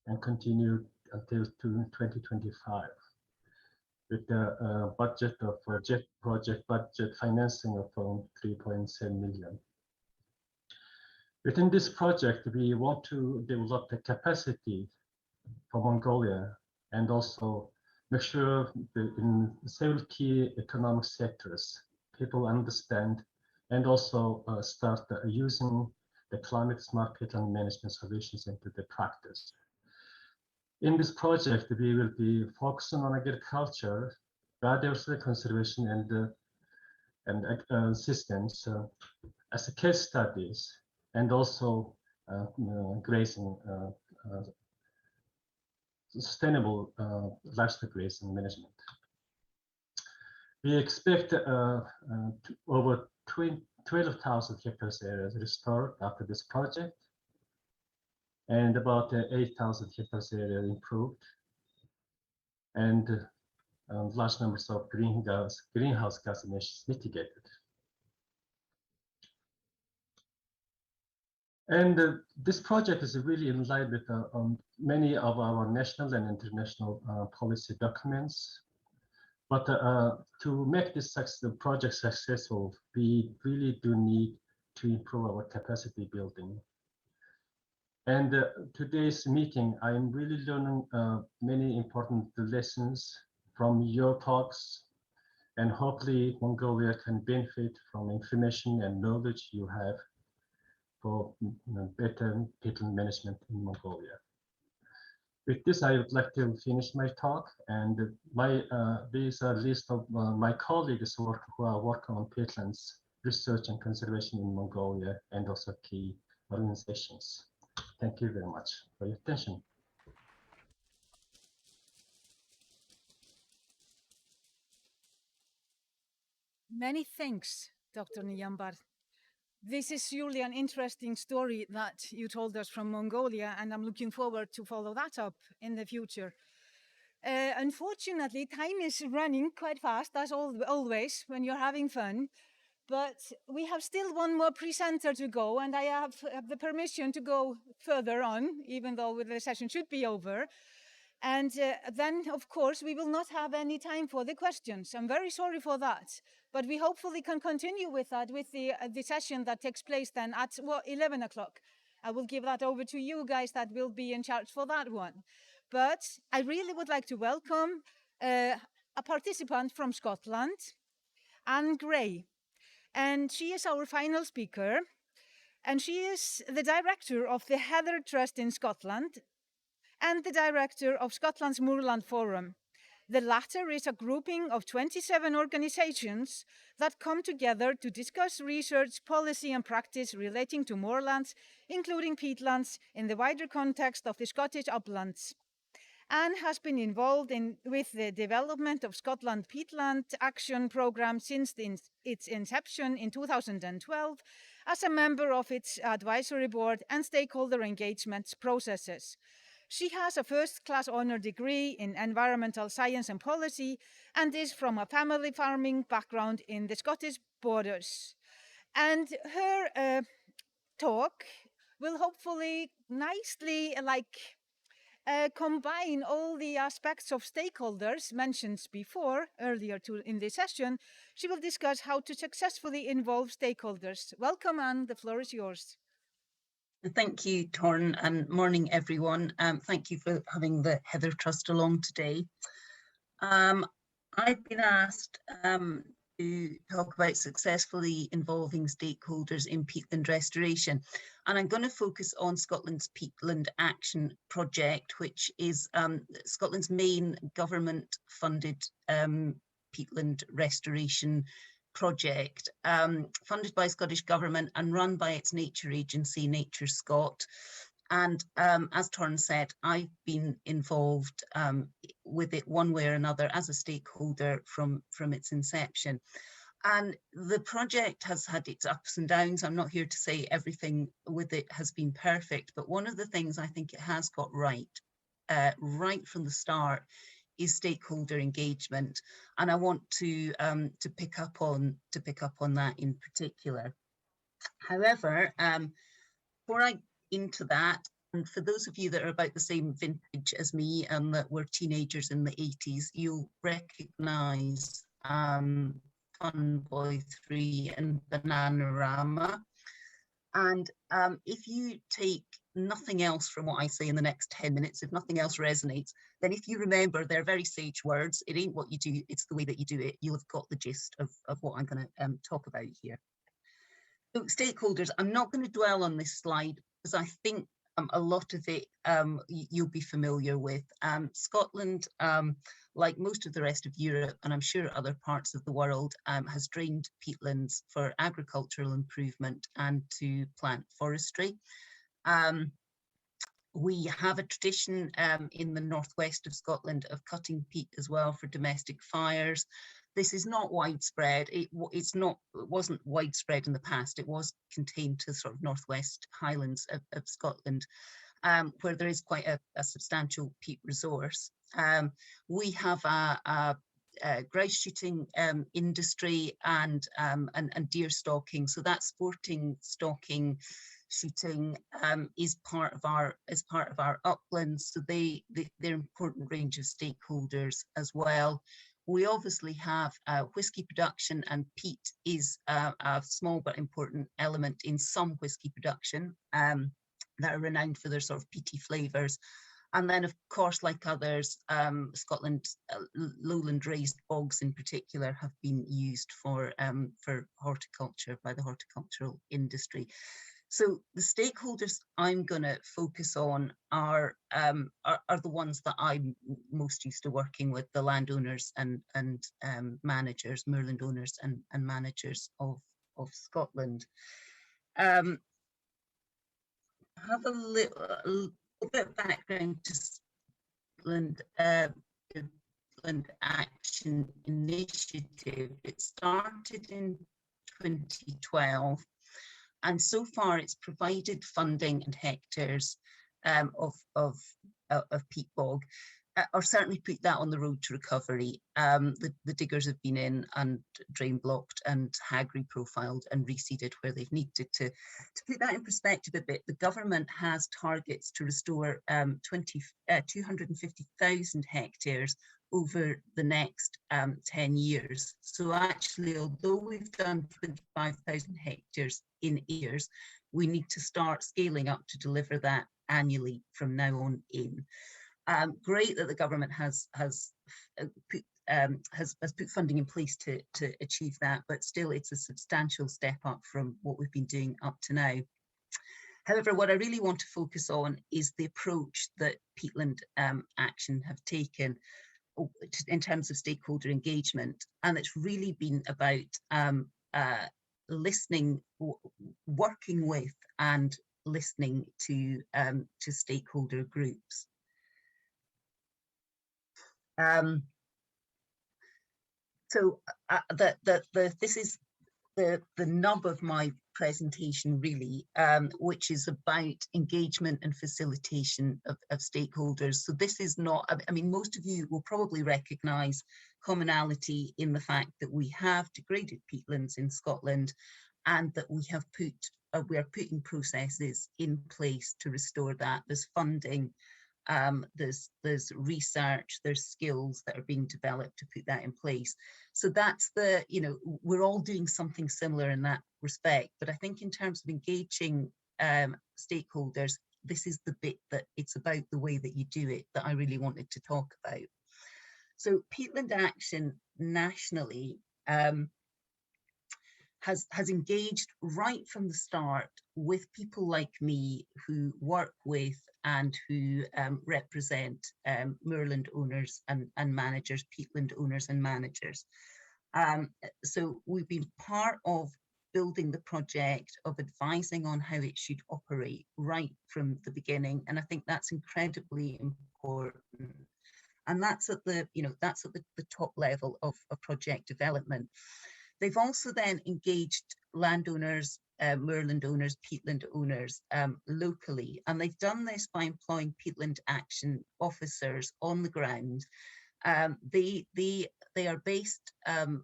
and continue until 2025 with the budget of GEF project budget financing of 3.7 million. Within this project, we want to develop the capacity for Mongolia and also make sure that in several key economic sectors, people understand and also start using the climate smart peatland management solutions into the practice. In this project, we will be focusing on agriculture, biodiversity conservation, and systems as a case studies, and also grazing, sustainable livestock grazing management. We expect over 12,000 hectares areas restored after this project, and about 8,000 hectares area improved, and large numbers of greenhouse gas emissions mitigated. And this project is really in line with many of our national and international policy documents. But to make this project successful, we really do need to improve our capacity building. And today's meeting, I'm really learning many important lessons from your talks, and hopefully Mongolia can benefit from information and knowledge you have for better peatland management in Mongolia. With this, I would like to finish my talk, and these are a list of my colleagues who are working on peatlands research and conservation in Mongolia, and also key organizations. Thank you very much for your attention. Many thanks, Dr. Nyambar. This is surely an interesting story that you told us from Mongolia, and I'm looking forward to follow that up in the future. Unfortunately, time is running quite fast, as always, when you're having fun. But we have still one more presenter to go, and I have the permission to go further on, even though the session should be over. And then, of course, we will not have any time for the questions. I'm very sorry for that. But we hopefully can continue with that, with the session that takes place then at 11 o'clock. I will give that over to you guys that will be in charge for that one. But I really would like to welcome a participant from Scotland, Anne Gray. And she is our final speaker. And she is the director of the Heather Trust in Scotland and the director of Scotland's Moorland Forum. The latter is a grouping of 27 organizations that come together to discuss research, policy and practice relating to moorlands, including peatlands, in the wider context of the Scottish uplands. Anne has been involved with the development of Scotland Peatland Action Programme since its inception in 2012 as a member of its advisory board and stakeholder engagement processes. She has a first-class honor degree in environmental science and policy and is from a family farming background in the Scottish borders. And her talk will hopefully nicely combine all the aspects of stakeholders mentioned before, earlier in the session. She will discuss how to successfully involve stakeholders. Welcome, Anne, the floor is yours. Thank you, Thorunn, and morning, everyone. Thank you for having the Heather Trust along today. I've been asked to talk about successfully involving stakeholders in peatland restoration, and I'm going to focus on Scotland's Peatland Action Project, which is Scotland's main government-funded peatland restoration project, funded by Scottish Government and run by its nature agency, Nature Scot. And as Thorunn said, I've been involved with it one way or another as a stakeholder from its inception. And the project has had its ups and downs. I'm not here to say everything with it has been perfect, but one of the things I think it has got right from the start is stakeholder engagement, and I want to pick up on that in particular. However, before I into that, and for those of you that are about the same vintage as me and that were teenagers in the 80s, you'll recognise Fun Boy 3 and Bananarama. And if you take nothing else from what I say in the next 10 minutes, if nothing else resonates, then if you remember, they're very sage words. It ain't what you do, it's the way that you do it. You'll have got the gist of what I'm going to talk about here. So stakeholders, I'm not going to dwell on this slide because I think a lot of it you'll be familiar with. Scotland, like most of the rest of Europe, and I'm sure other parts of the world, has drained peatlands for agricultural improvement and to plant forestry. We have a tradition in the northwest of Scotland of cutting peat as well for domestic fires. This is not widespread. It wasn't widespread in the past. It was contained to sort of northwest highlands of Scotland, where there is quite a substantial peat resource. We have a grouse shooting industry and deer stalking. So that sporting stalking shooting is part of our uplands. So they're an important range of stakeholders as well. We obviously have whisky production, and peat is a small but important element in some whisky production that are renowned for their sort of peaty flavours. And then, of course, like others, Scotland's lowland raised bogs in particular have been used for horticulture by the horticultural industry. So the stakeholders I'm going to focus on are the ones that I'm most used to working with, the landowners and managers, moorland owners and managers of Scotland. Have a little bit of background to Scotland. Peatland Action Initiative. It started in 2012, and so far it's provided funding and hectares of peat bog, or certainly put that on the road to recovery. The diggers have been in and drain blocked and hag reprofiled and reseeded where they've needed to. To put that in perspective a bit, the government has targets to restore 250,000 hectares over the next 10 years. So actually, although we've done 25,000 hectares in years, we need to start scaling up to deliver that annually from now on in. Great that the government has put funding in place to achieve that, but still it's a substantial step up from what we've been doing up to now. However, what I really want to focus on is the approach that Peatland Action have taken in terms of stakeholder engagement, and it's really been about listening, working with and listening to stakeholder groups. This is the nub of my presentation, really, which is about engagement and facilitation of stakeholders. So this is not, I mean, most of you will probably recognise commonality in the fact that we have degraded peatlands in Scotland, and that we have we are putting processes in place to restore that. There's funding, there's research, there's skills that are being developed to put that in place. So that's the, you know, we're all doing something similar in that respect. But I think in terms of engaging stakeholders, this is the bit that it's about the way that you do it that I really wanted to talk about. So Peatland Action nationally has engaged right from the start with people like me who work with and who represent moorland owners and managers, peatland owners and managers. So we've been part of building the project, of advising on how it should operate right from the beginning, and I think that's incredibly important. And that's at the, you know, that's at the top level of project development. They've also then engaged landowners, moorland owners, peatland owners locally, and they've done this by employing Peatland Action officers on the ground. They are based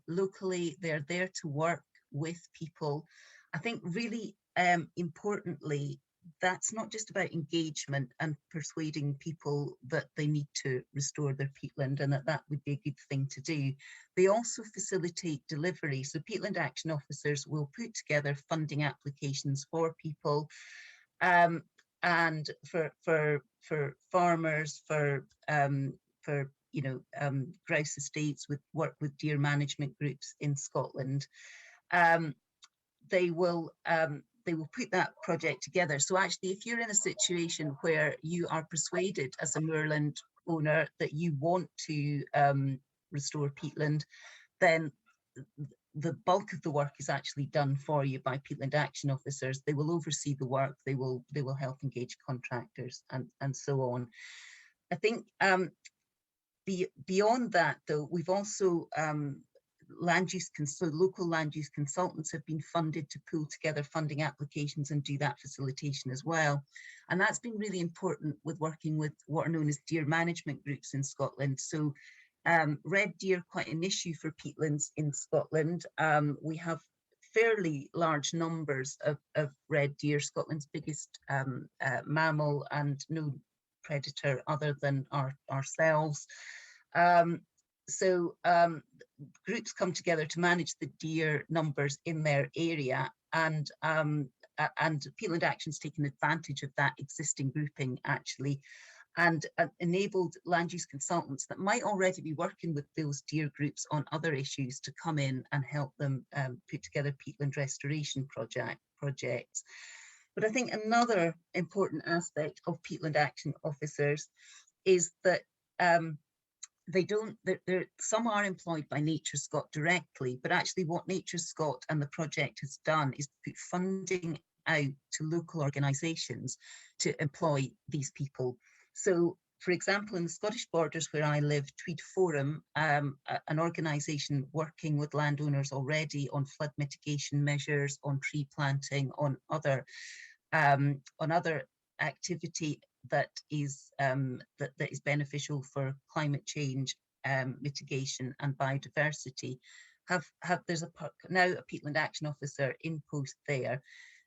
locally. They're there to work with people. I think really importantly, that's not just about engagement and persuading people that they need to restore their peatland and that would be a good thing to do. They also facilitate delivery. So Peatland Action officers will put together funding applications for people and for farmers, for you know, grouse estates, with work with deer management groups in Scotland. They will put that project together. So actually, if you're in a situation where you are persuaded as a moorland owner that you want to restore peatland, then the bulk of the work is actually done for you by Peatland Action officers. They will oversee the work, they will help engage contractors and so on. I think beyond that, though, we've also local land use consultants have been funded to pull together funding applications and do that facilitation as well. And that's been really important with working with what are known as deer management groups in Scotland. So red deer, quite an issue for peatlands in Scotland. We have fairly large numbers of red deer, Scotland's biggest mammal and no predator other than ourselves. So groups come together to manage the deer numbers in their area, and Peatland Action's taken advantage of that existing grouping actually, and enabled land use consultants that might already be working with those deer groups on other issues to come in and help them put together peatland restoration projects. But I think another important aspect of Peatland Action officers is that some are employed by NatureScot directly, but actually what NatureScot and the project has done is put funding out to local organisations to employ these people. So For example, in the Scottish borders where I live, Tweed Forum, an organisation working with landowners already on flood mitigation measures, on tree planting, on other activity that is beneficial for climate change mitigation and biodiversity. There's now a Peatland Action Officer in post there.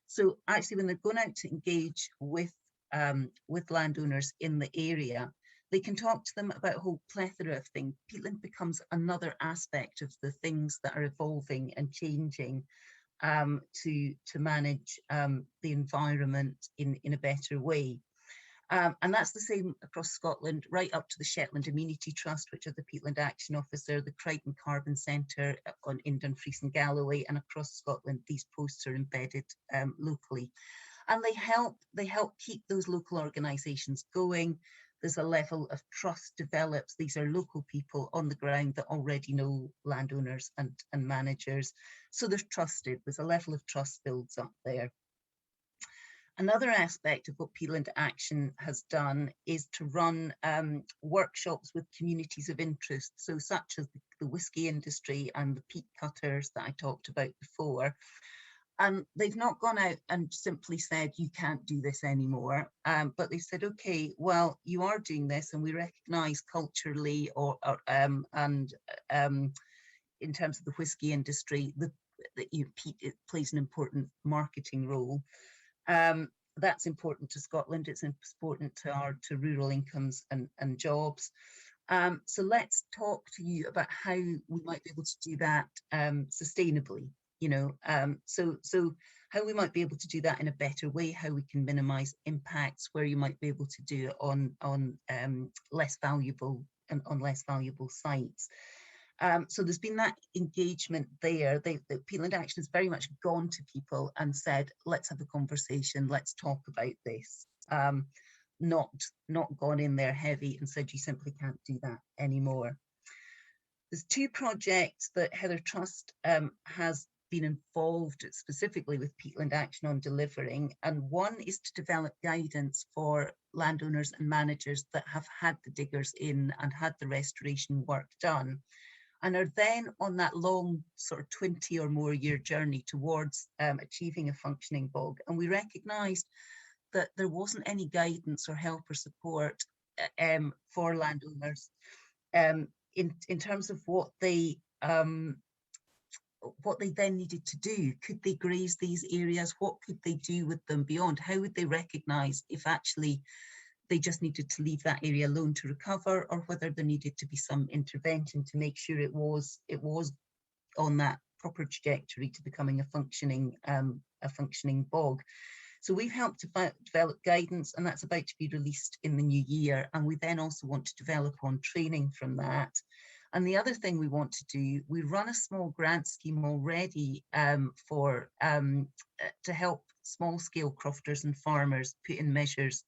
So actually, when they're going out to engage with landowners in the area, they can talk to them about a whole plethora of things. Peatland becomes another aspect of the things that are evolving and changing to manage the environment in a better way. And that's the same across Scotland, right up to the Shetland Amenity Trust, which are the Peatland Action Officer, the Crichton Carbon Centre in Dumfries and Galloway, and across Scotland, these posts are embedded locally. And they help keep those local organisations going. There's a level of trust develops. These are local people on the ground that already know landowners and managers. So they're trusted. There's a level of trust builds up there. Another aspect of what Peatland Action has done is to run workshops with communities of interest, so such as the whisky industry and the peat cutters that I talked about before. And they've not gone out and simply said, you can't do this anymore, but they said, okay, well, you are doing this, and we recognise culturally and in terms of the whisky industry, peat plays an important marketing role. That's important to Scotland. It's important to rural incomes and jobs. So let's talk to you about how we might be able to do that sustainably. So how we might be able to do that in a better way, how we can minimise impacts, where you might be able to do it on less valuable sites. So there's been that engagement there. The Peatland Action has very much gone to people and said, let's have a conversation, let's talk about this. Not gone in there heavy and said, you simply can't do that anymore. There's two projects that Heather Trust has been involved specifically with Peatland Action on delivering, and one is to develop guidance for landowners and managers that have had the diggers in and had the restoration work done, and are then on that long sort of 20 or more year journey towards achieving a functioning bog. And we recognised that there wasn't any guidance or help or support for landowners in terms of what they then needed to do. Could they graze these areas? What could they do with them beyond? How would they recognise if actually they just needed to leave that area alone to recover, or whether there needed to be some intervention to make sure it was on that proper trajectory to becoming a functioning bog. So we've helped to develop guidance, and that's about to be released in the new year. And we then also want to develop on training from that. And the other thing we want to do, we run a small grant scheme already to help small-scale crofters and farmers put in measures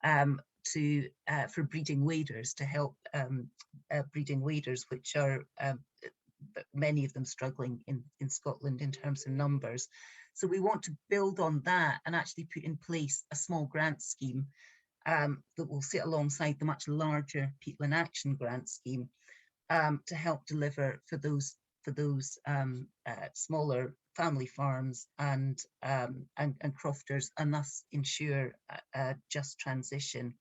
for breeding waders, to help breeding waders, which are many of them struggling in Scotland in terms of numbers. So we want to build on that and actually put in place a small grant scheme that will sit alongside the much larger Peatland Action grant scheme to help deliver for those smaller family farms and crofters, and thus ensure a just transition.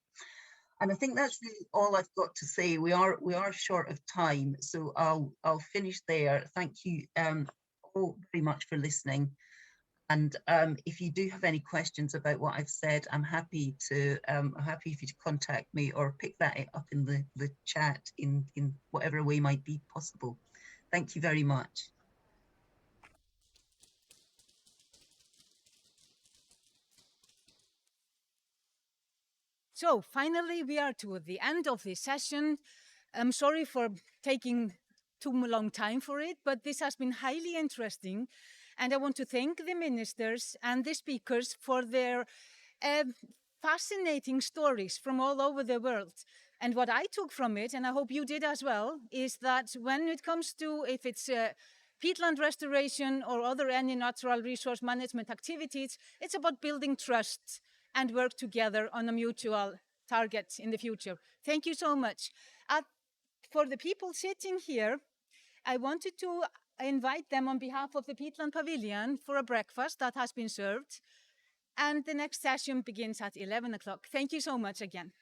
And I think that's really all I've got to say. We are short of time, so I'll finish there. Thank you all very much for listening. And if you do have any questions about what I've said, I'm happy for you to contact me or pick that up in the chat in whatever way might be possible. Thank you very much. So finally, we are to the end of this session. I'm sorry for taking too long time for it, but this has been highly interesting. And I want to thank the ministers and the speakers for their fascinating stories from all over the world. And what I took from it, and I hope you did as well, is that when it comes to, if it's peatland restoration or other any natural resource management activities, it's about building trust and work together on a mutual targets in the future. Thank you so much. For the people sitting here, I wanted to invite them on behalf of the Peatland Pavilion for a breakfast that has been served. And the next session begins at 11 o'clock. Thank you so much again.